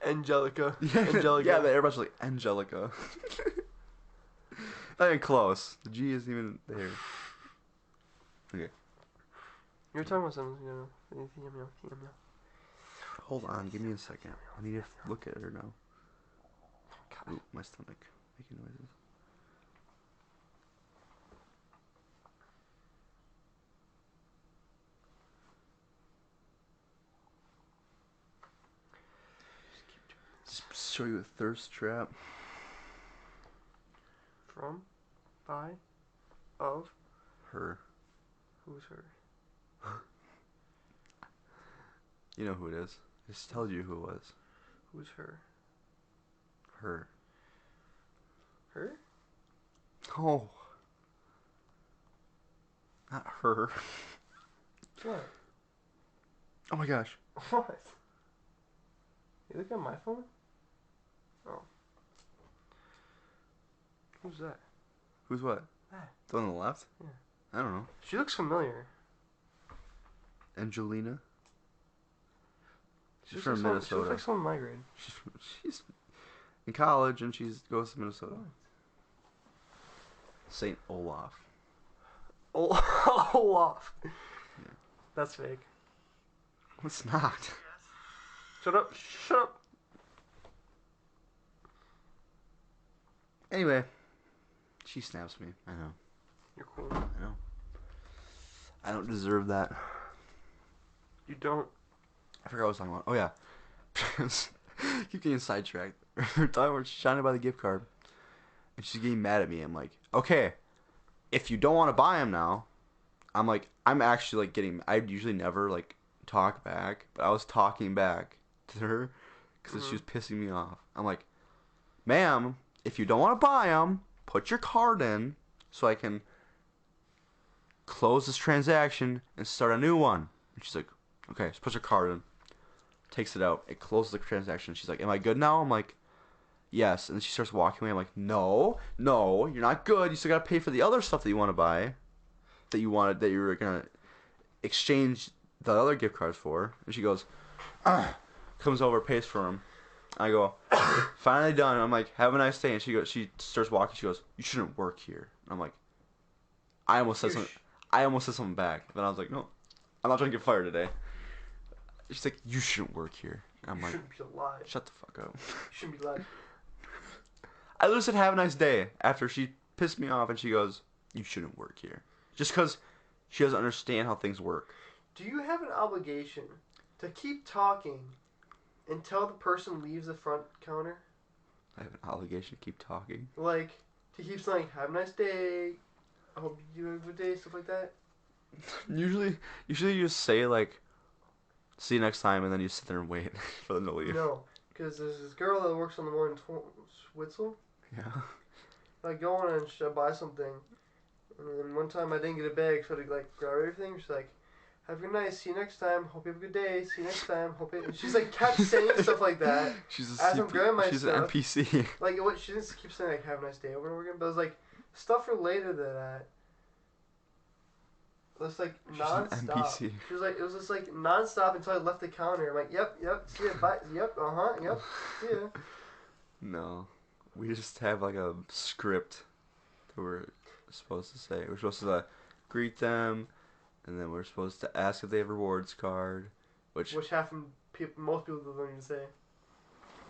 Angelica. Yeah. Angelica. Yeah, the AirPods are like Angelica. Not even close. The G isn't even there. Okay. You were talking about something, Hold on, give me a second. I need to look at her now. God. Ooh, my stomach making noises. Just show you a thirst trap. From? By? Of? Her. Who's her? You know who it is. I just told you who it was. Who's her? Her. Her? Oh. Not her. What? Oh my gosh. What? You looking at my phone? Oh. Who's that? Who's what? That. The one on the left? Yeah. I don't know. She looks familiar. Angelina? She's She from looks like Minnesota. She looks like someone in my grade. She's in college, and she goes to Minnesota. St. Olaf. Olaf. That's fake. It's not. Shut up. Shut up. Anyway, she snaps me. I know. You're cool. I know. I don't deserve that. You don't. I forgot what I was talking about. Oh, yeah. Keep getting sidetracked. We're talking about shining by the gift card. And she's getting mad at me. I'm like, okay, if you don't want to buy them now, I'm like, I'm actually like getting, I usually never like talk back, but I was talking back to her because she was pissing me off. I'm like, ma'am, if you don't want to buy them, put your card in so I can close this transaction and start a new one. And she's like, okay, so puts her card in, takes it out, it closes the transaction. She's like, am I good now? I'm like, yes. And then she starts walking away. I'm like, no, you're not good. You still gotta pay for the other stuff that you want to buy, that you were gonna exchange the other gift cards for. And she goes, comes over, pays for them. I go, finally done. And I'm like, have a nice day. And she starts walking. She goes, you shouldn't work here. And I'm like, I almost said something back. Then I was like, no, I'm not trying to get fired today. She's like, you shouldn't work here. And I'm You like, shouldn't be alive. shut the fuck up. You shouldn't be alive. I literally said, have a nice day, after she pissed me off, and she goes, you shouldn't work here. Just because she doesn't understand how things work. Do you have an obligation to keep talking until the person leaves the front counter? I have an obligation to keep talking. Like, to keep saying, have a nice day, I hope you have a good day, stuff like that? Usually you just say, like, see you next time, and then you sit there and wait for them to leave. No, because there's this girl that works on the morning Switzel. Yeah. I go in and I buy something, and then one time I didn't get a bag, so I like grab everything. She's like, "Have a good night. See you next time. Hope you have a good day. See you next time. Hope it." And she's like kept saying stuff like that. She's As I'm grabbing my she's stuff. an NPC. Like what? She didn't keep saying like "Have a nice day" over and over again, but it was like stuff related to that. It was like She's an nonstop. NPC. She was like, it was just like nonstop until I left the counter. I'm like, yep, see ya, bye, yep, yep, see ya. No. We just have, like, a script that we're supposed to say. We're supposed to greet them, and then we're supposed to ask if they have a rewards card, which Most people don't even say.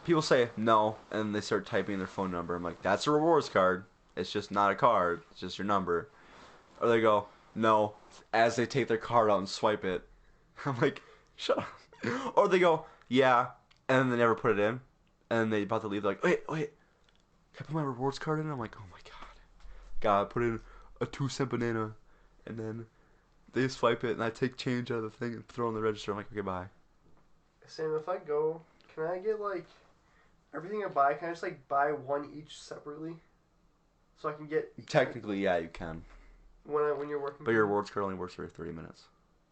people say no, and they start typing their phone number. I'm like, that's a rewards card. It's just not a card. It's just your number. Or they go, no, as they take their card out and swipe it. I'm like, shut up. Or they go, yeah, and then they never put it in. And they about to leave, they're like, wait, can I put my rewards card in? I'm like, oh my god. God, put in a 2-cent banana. And then they swipe it, and I take change out of the thing and throw it in the register. I'm like, okay, bye. Sam, if I go, can I get like everything I buy? Can I just like buy one each separately, so I can get Technically, yeah, you can. when you're working? But your rewards card only works every 30 minutes.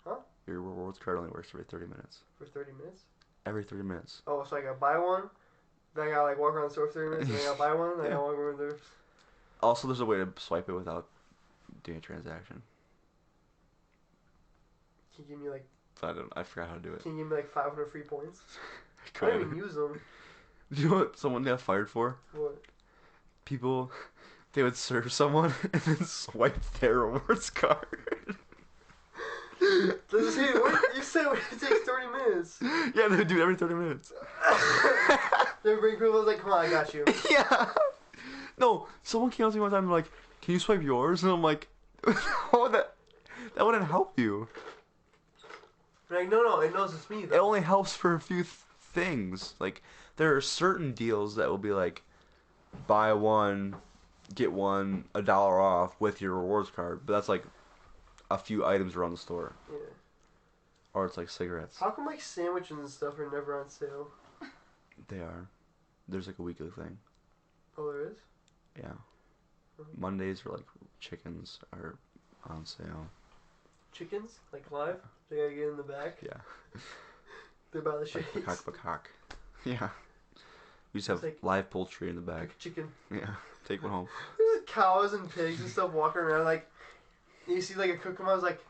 Huh? Your rewards card only works every 30 minutes. For 30 minutes. Every 30 minutes. Oh, so I gotta buy one, then I gotta like walk around the store for 30 minutes, and then I gotta buy one, then I gotta walk around there. Also, there's a way to swipe it without doing a transaction. Can you give me like? I forgot how to do it. Can you give me like 500 free points? I I don't even use them. Do you know what someone got fired for? What? People, they would serve someone and then swipe their rewards card. Let's see. You said it takes 30 minutes. Yeah, they would do it every 30 minutes. They bring people. I was like, come on, I got you. Yeah. No, someone came up to me one time and like, can you swipe yours? And I'm like, oh, that wouldn't help you. They're like, no, it knows it's me though. It only helps for a few things. Like, there are certain deals that will be like, buy one, get one, $1 off with your rewards card. But that's like a few items around the store. Yeah. Or it's like cigarettes. How come like sandwiches and stuff are never on sale? They are. There's like a weekly thing. Oh, there is? Yeah. Mondays are like chickens are on sale. Chickens? Like live? They gotta get in the back? Yeah. They're by the shades. Like cock. Yeah. We just have It's like- live poultry in the bag. Like chicken. Yeah. Take one home. There's cows and pigs and stuff walking around like, you see like a cook come out, I was like,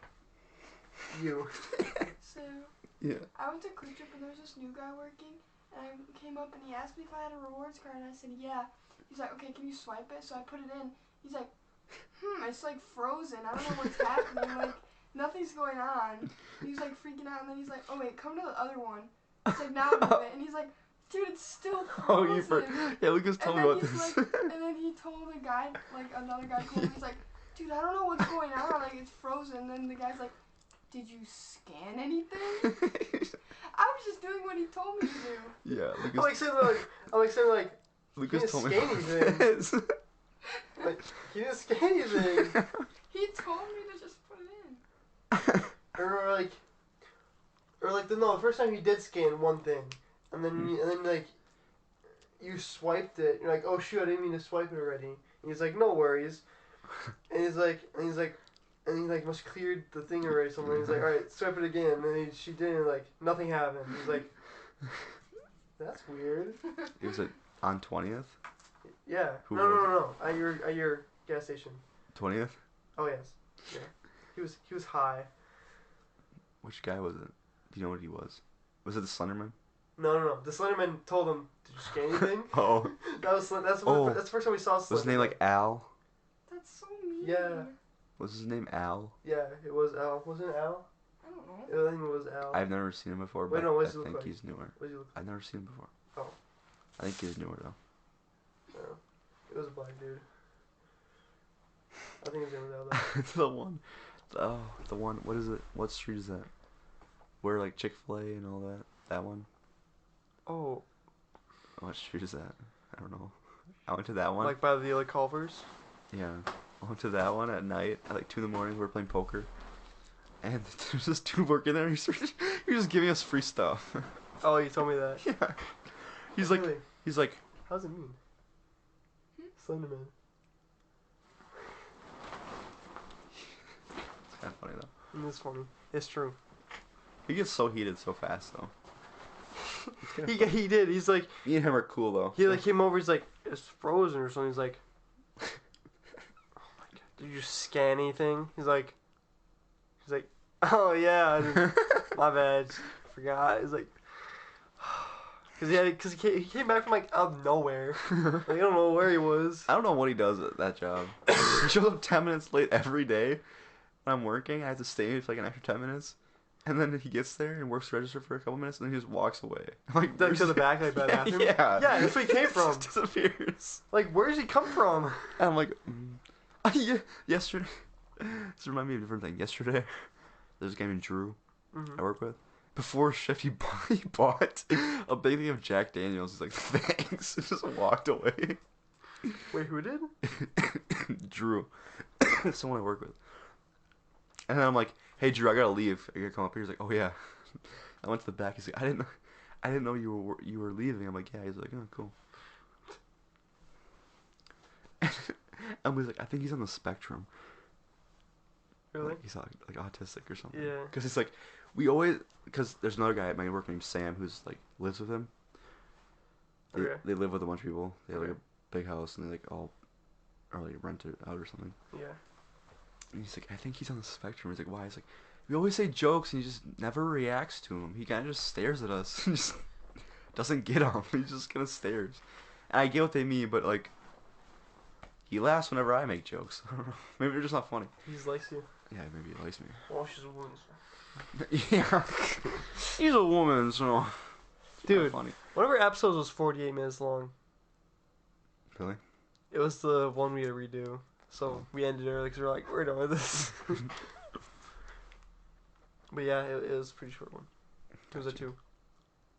you. So Yeah. I went to Quick Trip and there was this new guy working, and I came up and he asked me if I had a rewards card, and I said yeah. He's like, okay, can you swipe it? So I put it in. He's like, it's like frozen. I don't know what's happening. Like nothing's going on. He's like freaking out, and then he's like, oh wait, come to the other one. It's like now move it, and he's like, dude, it's still frozen. Yeah, Lucas told me about this. And then he told a guy, like another guy told me, he's like, dude, I don't know what's going on. Like it's frozen. And then the guy's like, did you scan anything? I was just doing what he told me to do. Yeah, Lucas. I'm like saying like. Lucas told me. Anything. Like, he didn't scan anything. He told me to just put it in. The first time he did scan one thing, and then like, you swiped it. You're like, oh shoot, I didn't mean to swipe it already. And he's like, no worries. And he's like, must have cleared the thing already. Something. He's like, all right, swipe it again. And then she didn't. Like, nothing happened. He's like, that's weird. It was on 20th. Yeah. Who No. At your gas station. 20th. Oh yes. Yeah. He was high. Which guy was it? Do you know what he was? Was it the Slenderman? No. The Slenderman told him, "Did you scan anything?" Oh. That's the first time we saw Slenderman. Was his name like Al? That's so mean. Yeah. Was his name Al? Yeah, it was Al. Wasn't it Al? I don't know. I think it was Al. I've never seen him before, Wait, but no, what I does he look think like? he's newer. What does he look like? I've never seen him before. Oh. I think he's newer though. No. It was a black dude. I think his name was Al though. the one. What is it? What street is that? Where like Chick-fil-A and all that. That one. Oh. What street is that? I don't know. I went to that one. Like by the Culvers? Yeah. I went to that one at night at like 2 in the morning. We were playing poker. And there's this dude working there. He's just giving us free stuff. Oh, you told me that. Yeah. He's Really? like. How's it mean? Slenderman. It's kind of funny though. It's funny. It's true. He gets so heated so fast though. He did. He's like. Me and him are cool though. He like came over. He's like, it's frozen or something. He's like, oh my god, did you scan anything? He's like, oh yeah, my bad, forgot. He's like, because he came back from like out of nowhere. Like, I don't know where he was. I don't know what he does at that job. He shows up 10 minutes late every day. When I'm working, I have to stay for like an extra 10 minutes. And then he gets there and works register for a couple minutes, and then he just walks away. Like To the back, like by the bathroom. Yeah, that's where he came from. Just disappears. Like, where does he come from? And I'm like, yesterday. This reminds me of a different thing. Yesterday, there's a guy named Drew I work with. Before shift, he bought a big thing of Jack Daniels. He's like, thanks, and just walked away. Wait, who did? Drew, someone I work with. And then I'm like, hey Drew, I gotta leave. I gotta come up here. He's like, oh yeah. I went to the back. He's like, I didn't know you were leaving. I'm like, yeah. He's like, oh cool. And he's like, I think he's on the spectrum. Really? Like, he's like autistic or something. Yeah. Because it's like, because there's another guy at my work named Sam who's like lives with him. They live with a bunch of people. They have like a big house and they like all or like rent it out or something. Yeah. And he's like, I think he's on the spectrum. He's like, why? He's like, we always say jokes and he just never reacts to them. He kind of just stares at us and just doesn't get them. He just kind of stares. And I get what they mean, but like, he laughs whenever I make jokes. Maybe they're just not funny. He just likes you. Yeah, maybe he likes me. Oh, she's a woman. Yeah. He's a woman, so. Dude, funny. one of our episodes was 48 minutes long. Really? It was the one we had to redo. So we ended early because we're like, we're done with this. But yeah, it was a pretty short one. It was a 2.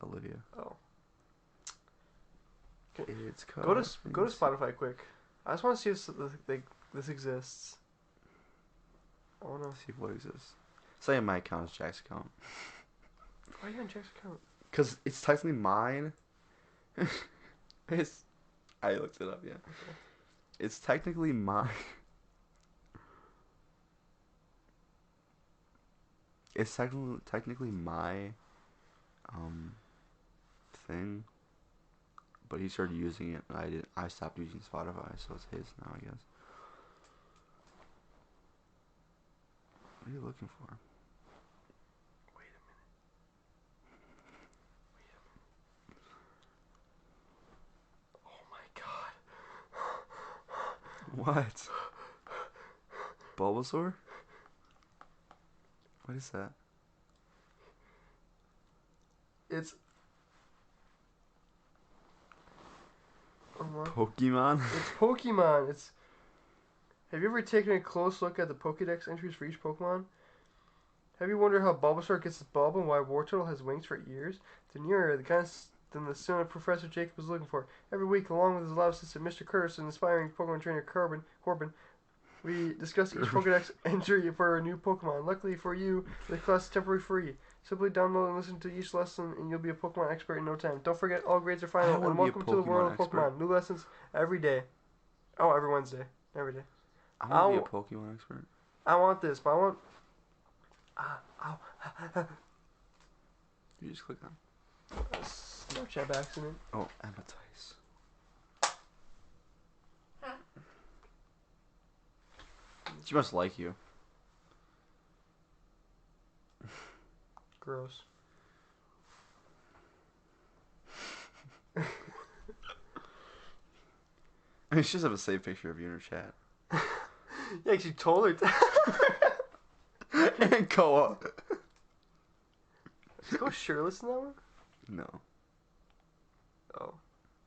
Olivia. Oh. It's Go to Spotify quick. I just want to see if this exists. I want to see what exists. Say my account is Jack's account. Why are you on Jack's account? Because it's technically mine. I looked it up, yeah. Okay. It's technically mine. It's technically my thing. But he started using it and I stopped using Spotify, so it's his now, I guess. What are you looking for? Wait a minute. What? Bulbasaur? What is that? It's. Pokemon? It's Pokemon. It's. Have you ever taken a close look at the Pokédex entries for each Pokemon? Have you wondered how Bulbasaur gets its bulb and why Wartortle has wings for ears? Then you're the kind of than the student Professor Jacob was looking for. Every week, along with his lab assistant Mr. Curtis and inspiring Pokemon trainer Corbin, we discuss each Pokédex entry for a new Pokemon. Luckily for you, the class is temporarily free. Simply download and listen to each lesson, and you'll be a Pokemon expert in no time. Don't forget, all grades are final. wanna And be a welcome to the world of Pokemon Pokemon. New lessons every day. Oh, every Wednesday. Every day. I want to be a Pokemon expert. I want this, but I want. You just click on. Snapchat accident. Oh, Emma Tice. She must like you. Gross. I mean, she just have a saved picture of you in her chat. Yeah, she told her. And Koa. Go shirtless in that one? No. Oh,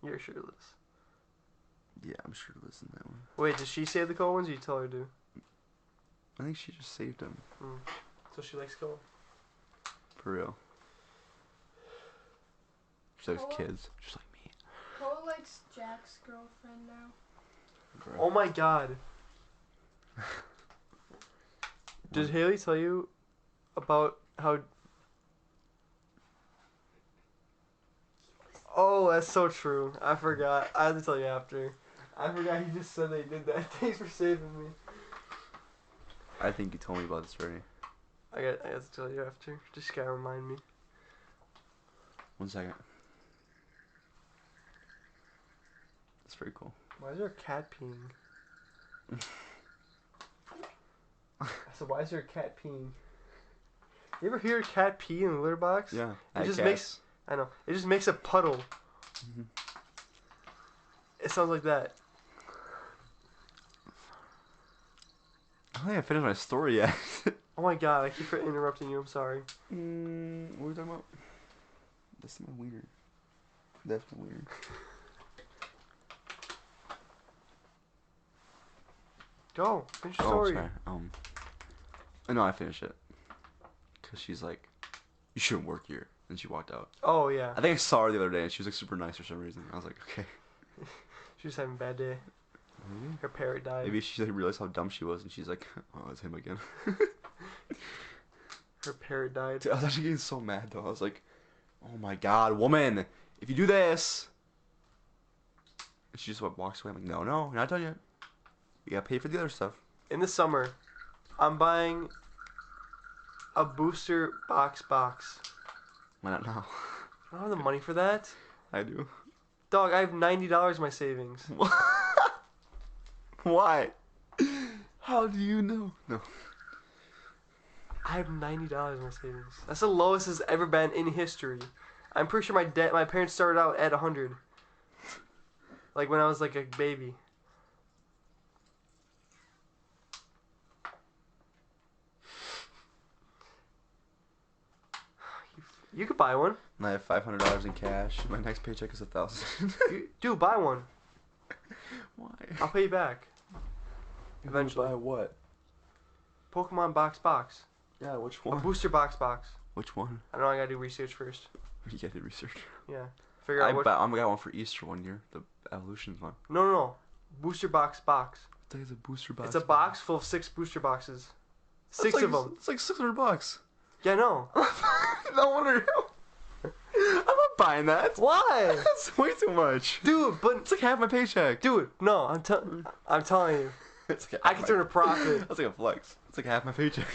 you're shirtless. Yeah, I'm sure to listen to that one. Wait, did she save the Cole ones or you tell her to? I think she just saved him. So she likes Cole? For real. She likes Koa? kids, just like me. Cole likes Jack's girlfriend now. Bro. Oh my god. Did Haley tell you about how... Oh, that's so true. I forgot. I had to tell you after. I forgot he just said they did that. Thanks for saving me. I think you told me about this already. I got to tell you after. Just gotta remind me. 1 second. That's very cool. Why is there a cat peeing? I said, why is there a cat peeing? You ever hear a cat pee in the litter box? Yeah. It just makes... I know. It just makes a puddle. Mm-hmm. It sounds like that. I don't think I finished my story yet. Oh my god, I keep interrupting you. I'm sorry. What are we talking about? That's my wiener. That's my wiener. Go. Finish your Oh, story. sorry. I know I finished it. Cause she's like, you shouldn't work here. And she walked out. Oh, yeah. I think I saw her the other day and she was like super nice for some reason. I was like, okay. She was having a bad day. Maybe. Her parrot died. Maybe she like realized how dumb she was and she's like, oh, it's him again. Her parrot died. Dude, I was actually getting so mad though. I was like, oh my god, woman, if you do this. And she just walks away. I'm like, no, you're not done yet. You gotta pay for the other stuff. In the summer, I'm buying a booster box. Why not now? I don't have the money for that. I do. Dog, I have $90 in my savings. Why? How do you know? No. I have $90 in my savings. That's the lowest it's ever been in history. I'm pretty sure my parents started out at 100. Like when I was like a baby. You could buy one. And I have $500 in cash. My next paycheck is $1,000. Dude, buy one. Why? I'll pay you back. Eventually. Buy what? Pokemon box. Yeah, which A one? booster box. Which one? I know I gotta do research first. You gotta do research. Yeah. Figure out what... I got one for Easter one year. The Evolutions one. No. Booster box. I think it's a booster box. It's a box full of 6 booster boxes. That's 6 of them. It's like $600. Yeah, no. No wonder. I'm not buying that. Why? That's way too much. Dude, but... It's like half my paycheck. Dude, no. I'm telling you. It's like I can turn a profit. That's like a flex. It's like half my paycheck.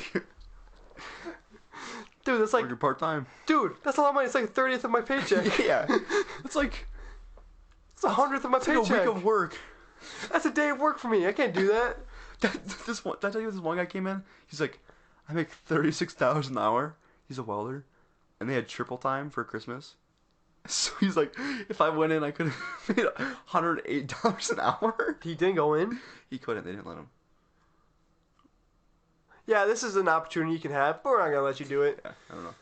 Dude, that's like... Working part time. Dude, that's a lot of money. It's like a 30th of my paycheck. Yeah. It's like... It's a 100th of my It's paycheck. like a week of work. That's a day of work for me. I can't do that. Did I tell you this one guy came in? He's like, I make $36 an hour. He's a welder. And they had triple time for Christmas. So he's like, if I went in, I could have made $108 an hour. He didn't go in? He couldn't. They didn't let him. Yeah, this is an opportunity you can have, but we're not gonna let you do it. Yeah, I don't know.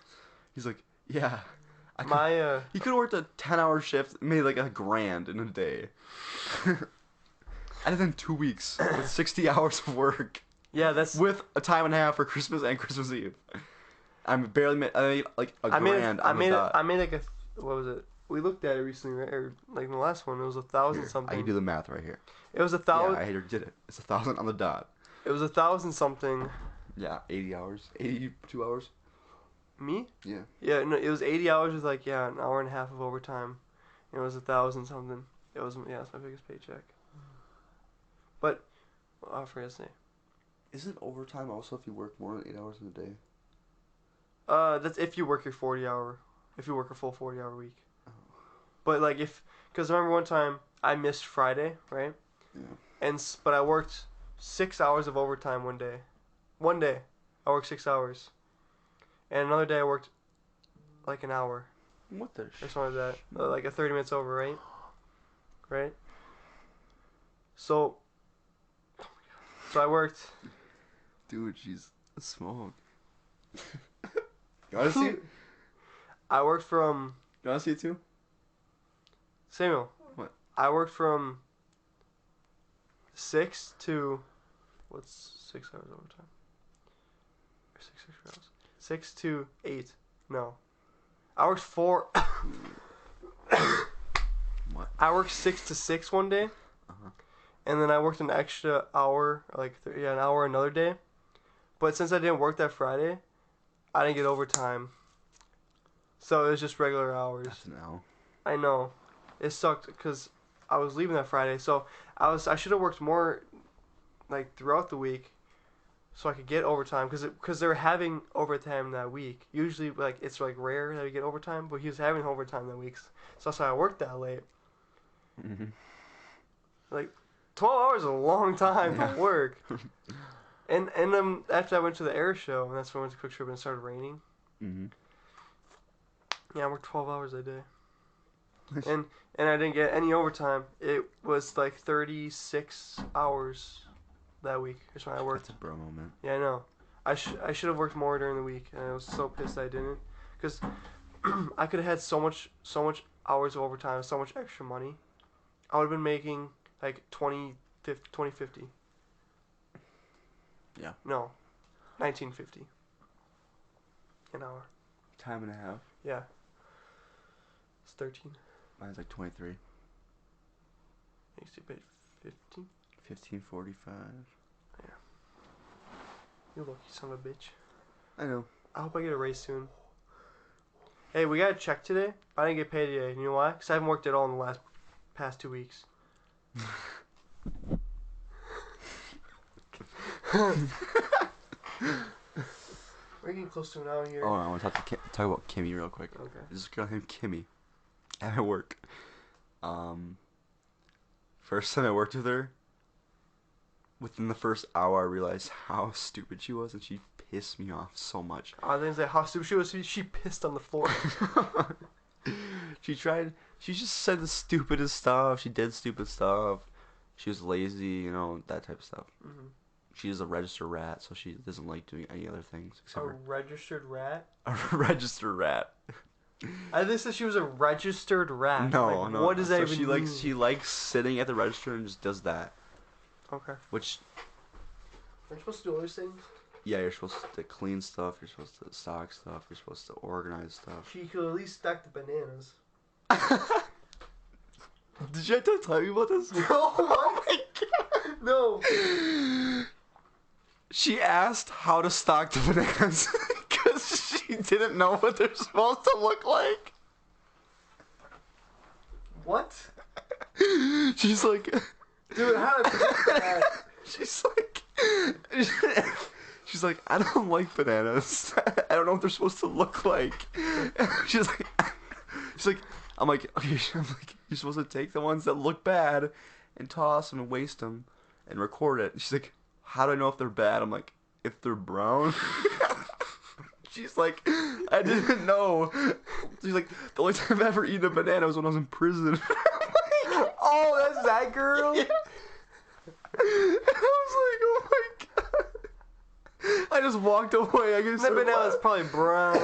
He's like, yeah. He could have worked a 10-hour shift, made like $1,000 in a day. And then 2 weeks with 60 hours of work. Yeah, that's with a time and a half for Christmas and Christmas Eve. I made like $1,000 on the dot. I made like what was it? We looked at it recently, right? Or like in the last one, it was 1,000 something. I can do the math right here. It was 1,000. Yeah, I did it. It's 1,000 on the dot. It was 1,000 something. Yeah, 80 hours, 82 hours. Me? Yeah. Yeah, no, it was 80 hours with like an hour and a half of overtime. It was 1,000 something. It was it's my biggest paycheck. But I forgot to say. Isn't overtime also if you work more than 8 hours in a day? That's if you work your 40-hour, if you work a full 40-hour week. Oh. But like because I remember one time I missed Friday, right? Yeah. But I worked 6 hours of overtime one day. One day, I worked 6 hours, and another day I worked like an hour. What the? Or something like that, like a 30 minutes over, right? Right. So I worked. Dude, she's a smoke. You want to see it? I worked from. You want to see it too? Samuel. What? I worked from 6 to. What's 6 hours overtime? 6 hours. 6 to 8. No. I worked 4. What? I worked 6 to 6 one day. Uh-huh. And then I worked an extra hour, an hour another day. But since I didn't work that Friday, I didn't get overtime. So it was just regular hours. That's an L. I know. It sucked because I was leaving that Friday. So I should have worked more like throughout the week so I could get overtime because they were having overtime that week. Usually like it's like rare that you get overtime, but he was having overtime that week. So that's why I worked that late. Mm-hmm. Like 12 hours is a long time to work. And after I went to the air show, and that's when I went to Quick Trip and it started raining. Mm-hmm. Yeah, I worked 12 hours a day. and I didn't get any overtime. It was like 36 hours that week. That's when I worked. That's a bro moment. Yeah, I know. I should have worked more during the week, and I was so pissed I didn't. Because I could have had so much hours of overtime, so much extra money. I would have been making like 2050. Yeah. No, 1950 an hour. Time and a half. Yeah. It's 13. Mine's like 23. Makes you pay 15. 15.45. Yeah. You lucky son of a bitch. I know. I hope I get a raise soon. Hey, we got a check today. I didn't get paid today. You know why? Because I haven't worked at all in the past 2 weeks. We're getting close to an hour here. Oh, I want to talk about Kimmy real quick. Okay. There's this girl named Kimmy at work. First time I worked with her, within the first hour, I realized how stupid she was, and she pissed me off so much. I think that how stupid she was. She pissed on the floor. She just said the stupidest stuff. She did stupid stuff. She was lazy, that type of stuff. Mm-hmm. She is a registered rat, so she doesn't like doing any other things. Registered rat? A registered rat. I think that she was a registered rat. No. What does that even mean? She likes sitting at the register and just does that. Okay. Which... Are you supposed to do other things? Yeah, you're supposed to clean stuff, you're supposed to stock stuff, you're supposed to organize stuff. She could at least stack the bananas. Did you have to tell you about this? Oh my god! No! She asked how to stock the bananas because she didn't know what they're supposed to look like. What? She's like... Dude, how did I forget that? She's like, I don't like bananas. I don't know what they're supposed to look like. She's like, I'm like, okay, you're supposed to take the ones that look bad and toss them and waste them and record it. She's like, how do I know if they're bad? I'm like, if they're brown. She's like, I didn't know. She's like, the only time I've ever eaten a banana was when I was in prison. Oh, that's that girl? Yeah. And I was like, oh my god. I just walked away. I guess That banana's probably brown.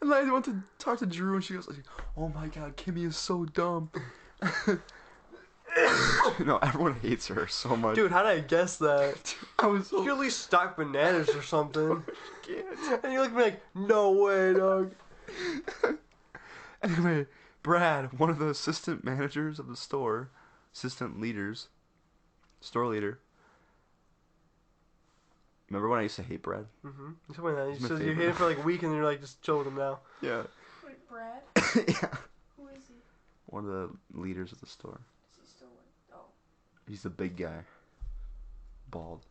And I went to talk to Drew, and she goes like, oh my god, Kimmy is so dumb. No, everyone hates her so much. Dude, how did I guess that? I was so... You at least stock bananas or something. can't. And you look at me like, no way, dog. Anyway, Brad, one of the assistant managers of the store, assistant leaders, store leader. Remember when I used to hate Brad? Mm-hmm. You told me that. He's my You favorite. hate him for like a week and then you're like, just chill with him now. Yeah. Wait, Brad? Yeah. Who is he? One of the leaders of the store. Is he still with? Oh. He's the big guy. Bald.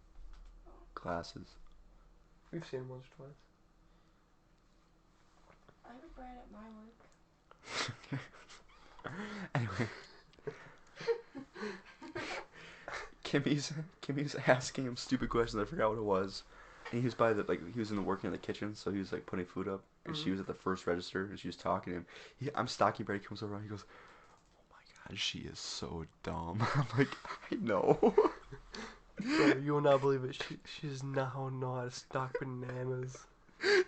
Glasses. We've seen him once or twice. I have a Brad at my work. Anyway. Kimmy's asking him stupid questions. I forgot what it was. And he was he was working in the kitchen, so he was like putting food up, and she was at the first register, and she was talking to him. I'm Stocky Brad. He comes over, and he goes, "Oh my god, she is so dumb." I'm like, I know. Bro, you will not believe it. She does not know how to stock bananas.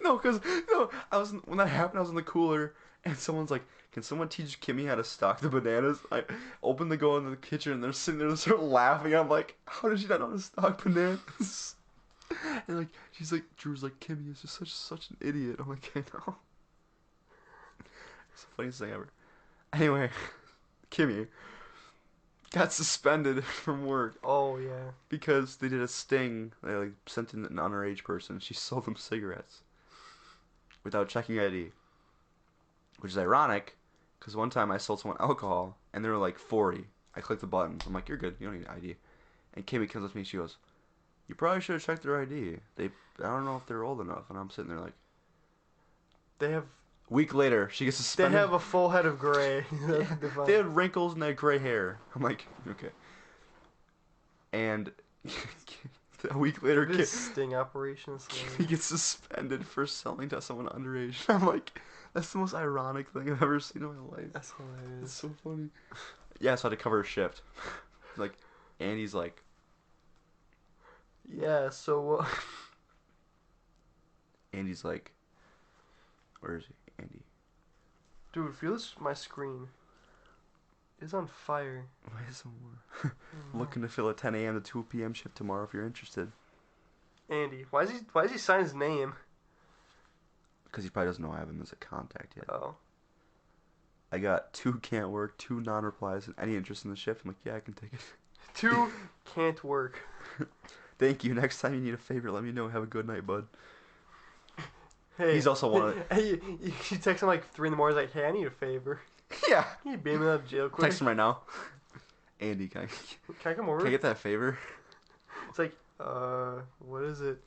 No, when that happened, I was in the cooler, and someone's like, "Can someone teach Kimmy how to stock the bananas?" I open the go into the kitchen, and they're sitting there, and sort of laughing. I'm like, "How does she not know how to stock bananas?" And like, she's like, Drew's like, "Kimmy is just such an idiot." I'm like, I know. It's the funniest thing ever. Anyway, Kimmy got suspended from work Oh, yeah. because they did a sting. They like sent in an underage person. She sold them cigarettes without checking ID, which is ironic because one time I sold someone alcohol and they were like 40. I clicked the button. I'm like, "You're good. You don't need ID." And Kimmy comes up to me. She goes, "You probably should have checked their ID. I don't know if they're old enough." And I'm sitting there like. They have A week later, she gets suspended. They have a full head of gray. They had wrinkles and they had gray hair. I'm like, okay. And a week later, This sting operation. he gets suspended for selling to someone underage. I'm like, that's the most ironic thing I've ever seen in my life. That's hilarious. It's so funny. Yeah, so I had to cover a shift. Like, Andy's like. Yeah, so. Andy's like. Where is he? Andy. Dude, feel this, my screen. It's on fire. Why is someone looking to fill a 10 a.m. to 2 p.m. shift tomorrow if you're interested? Andy, why does he sign his name? Because he probably doesn't know I have him as a contact yet. Oh. I got 2 can't work, 2 non-replies, and any interest in the shift. I'm like, yeah, I can take it. 2 can't work. Thank you. Next time you need a favor, let me know. Have a good night, bud. Hey, He's also one of the... Hey, you text him like 3 in the morning. He's like, "Hey, I need a favor. Yeah. Can you beam me out of jail quick? Text him right now. Andy, Can I come over?" can I get that favor? It's like, what is it?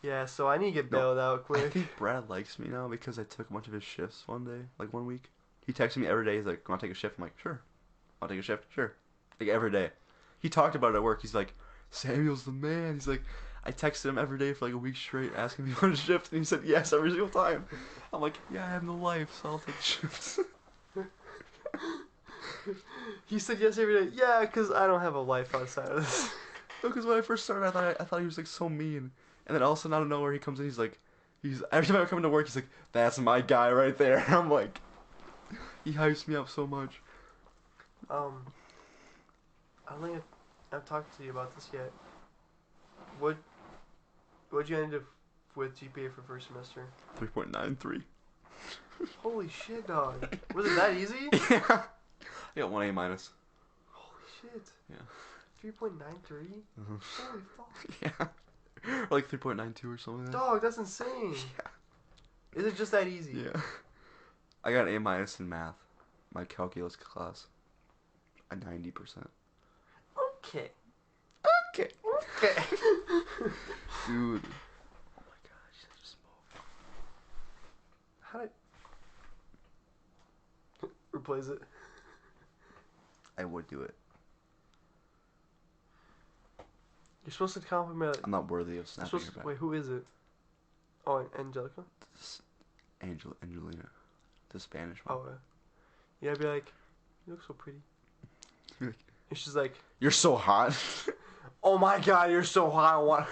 Yeah, so I need to get No, bailed out I quick. think Brad likes me now because I took a bunch of his shifts one day, like 1 week. He texted me every day. He's like, "Want to take a shift?" I'm like, "Sure." "I'll take a shift." "Sure." Like every day. He talked about it at work. He's like, "Samuel's the man." He's like, I texted him every day for like a week straight asking if he wanted a shift, and he said yes every single time. I'm like, yeah, I have no life, so I'll take shifts. He said yes every day. Yeah, because I don't have a life outside of this. No, because when I first started, I thought he was like so mean, and then all of a sudden out of nowhere he comes in, he's every time I come into work, he's like, "That's my guy right there." I'm like, he hypes me up so much. I don't think I've talked to you about this yet. What'd you end up with GPA for first semester? 3.93. Holy shit, dog. Was it that easy? Yeah. I got 1 A minus. Holy shit. Yeah. 3.93? Uh-huh. Holy fuck. Yeah. Or like 3.92 or something like that. Dog, that's insane. Yeah. Is it just that easy? Yeah. I got an A minus in math. My calculus class. A 90%. Okay. Okay. Okay. Dude. Oh my god, she's such a smoke. How did... Replace it. I would do it. You're supposed to compliment... I'm not worthy of You're snapping supposed her to... back. Wait, who is it? Oh, Angelica. Angelina, the Spanish one. Oh, yeah. I'd be like, you look so pretty. And she's like, You're so hot. oh my god, you're so hot. I want.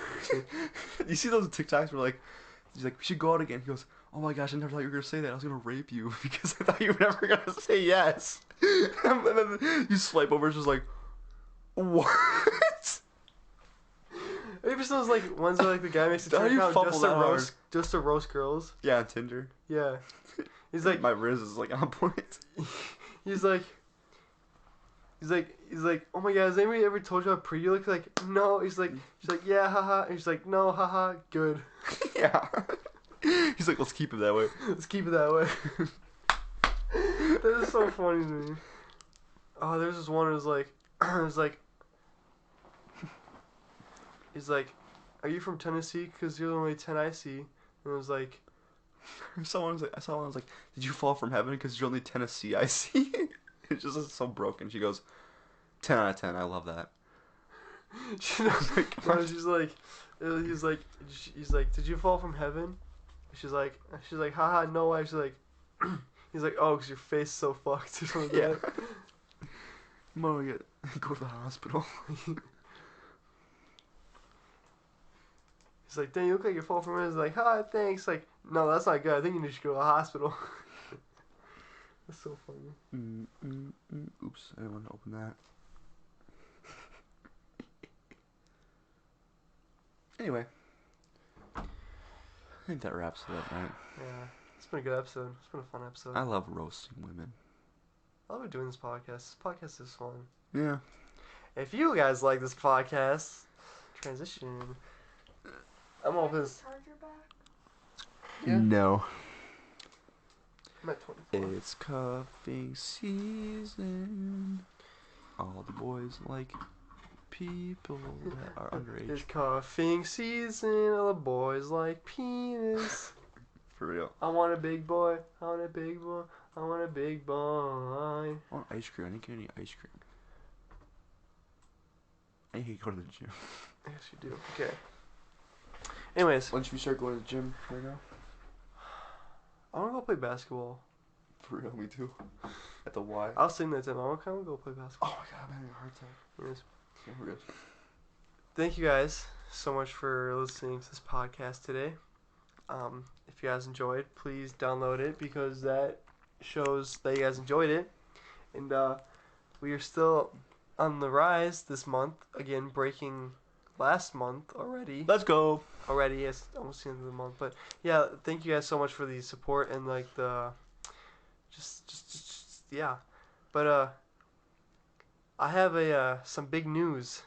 You see those TikToks where like, he's like, we should go out again. He goes, oh my gosh, I never thought you were gonna say that. I was gonna rape you because I thought you were never gonna say yes. And then you swipe over, it's just like, what? Maybe those like ones where like the guy makes a How do Twitter you account fumble that hard? just to roast girls. Yeah, on Tinder. Yeah. He's like, My Riz is like on point. he's like, oh my god, has anybody ever told you how pretty you look? Like, no. She's like, yeah, haha. And she's like, no, haha, good. Yeah. He's like, let's keep it that way. Let's keep it that way. That is so funny to me. Oh, there's this one who's like, he's like, are you from Tennessee? Because you're the only 10 I see. And it was like, I saw one was like, did you fall from heaven because you're only Tennessee I see? It's just so broken. She goes, 10 out of 10. I love that. He's like, did you fall from heaven? She's like, haha, no way. She's like, he's like, oh, because your face is so fucked or something like that. I'm gonna go to the hospital. He's like, dang, you look like you fall from heaven. He's like, ha, thanks. Like, no, that's not good. I think you need to go to the hospital. That's so funny. Oops, I didn't want to open that. Anyway, I think that wraps it up, right? Yeah, it's been a good episode. It's been a fun episode. I love roasting women. I love doing this podcast. This podcast is fun. Yeah. If you guys like this podcast, transition. I'm off his. Charger back? Yeah. No. I'm at 24. It's cuffing season. All the boys like people that are underage. It's cuffing season. All the boys like penis. For real. I want a big boy. I want a big boy. I want a big boy. I want ice cream. I didn't get any ice cream. I need to go to the gym. Yes, you do. Okay. Anyways, When should we start going to the gym right now? I want to go play basketball. For real, me too. At the Y. I was saying that to him. I want to go play basketball. Oh my god, I'm having a heart attack. Yes. Yeah, we're good. Thank you guys so much for listening to this podcast today. If you guys enjoyed, please download it because that shows that you guys enjoyed it. And we are still on the rise this month. Again, breaking last month already. Let's go. Already, it's almost the end of the month. But yeah, thank you guys so much for the support and like the just yeah. But I have some big news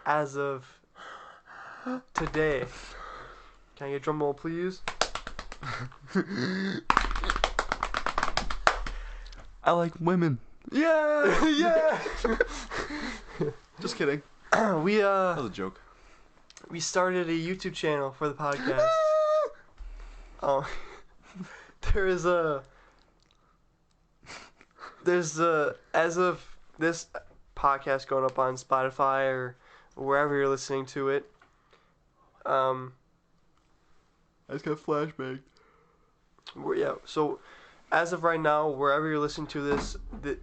as of today. Can I get a drum roll, please? I like women. Yeah, yeah. Just kidding. we That was a joke. we started a YouTube channel for the podcast. There's as of this podcast going up on Spotify or wherever you're listening to it. I just got flashbang. Yeah, so as of right now, wherever you're listening to this,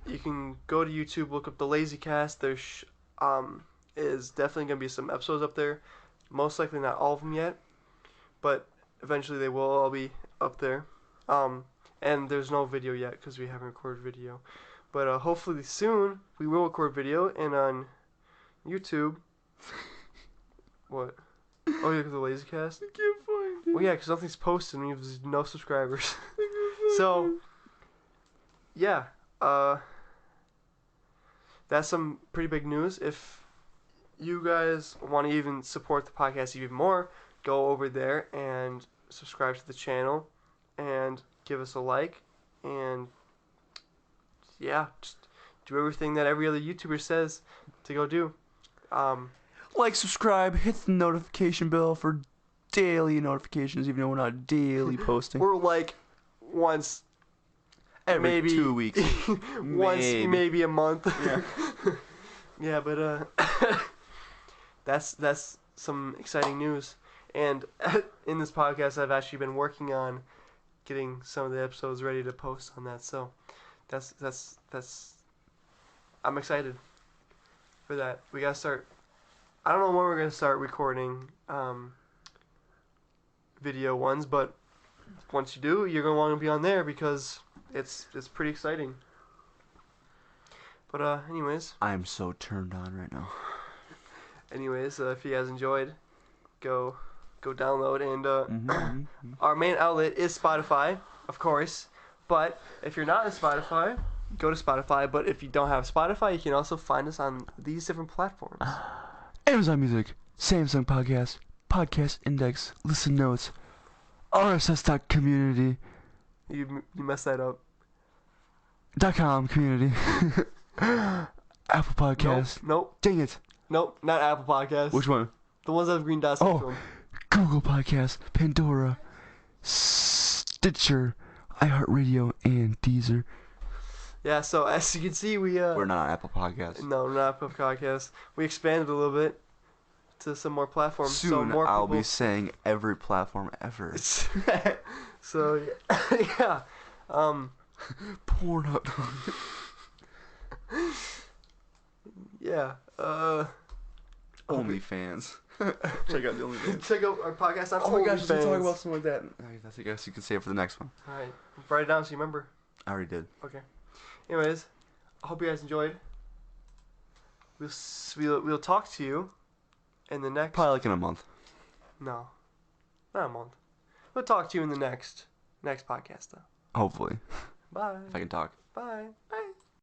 you can go to YouTube, look up the Lazy Cast. There's is definitely gonna be some episodes up there. Most likely not all of them yet, but eventually they will all be up there. And there's no video yet because we haven't recorded video, but hopefully soon we will record video and on YouTube. What? Oh yeah, because the Lazy Cast. I can't find it. Well, yeah, because nothing's posted and we have no subscribers. So, yeah, that's some pretty big news. If you guys want to even support the podcast even more, go over there and subscribe to the channel and give us a like. And, yeah, just do everything that every other YouTuber says to go do. Like, subscribe, hit the notification bell for daily notifications, even though we're not daily posting. We're like once Every maybe 2 weeks. once maybe a month. Yeah. Yeah, but that's some exciting news. And in this podcast, I've actually been working on getting some of the episodes ready to post on that. So that's I'm excited for that. We gotta start. I don't know when we're gonna start recording video ones, but once you do, you're gonna want to be on there because it's pretty exciting. But anyways, I'm so turned on right now. if you guys enjoyed, go download and Mm-hmm. our main outlet is Spotify, of course. But if you're not on Spotify, go to Spotify. But if you don't have Spotify, you can also find us on these different platforms. Amazon Music, Samsung Podcast, Podcast Index, Listen Notes, RSS.community.com You messed that up. community, Apple Podcast. Nope. Dang it. Not Apple Podcasts. Which one? The ones that have green dots next to Oh, them. Google Podcast, Pandora, Stitcher, iHeartRadio, and Deezer. Yeah, so as you can see, We're not on Apple Podcasts. No, not Apple Podcasts. We expanded a little bit to some more platforms. so Soon more I'll people... be saying every platform ever. So yeah. Pornhub. Yeah. OnlyFans. Check out the OnlyFans. Check out our podcast on Oh my gosh, OnlyFans. let's talk about something like that. I guess you can say it for the next one. Alright, write it down so you remember. I already did. Okay. Anyways, I hope you guys enjoyed. We'll talk to you in the next. Probably like in a month. No, not a month. We'll talk to you in the next podcast though. Hopefully. Bye. If I can talk. Bye. Bye.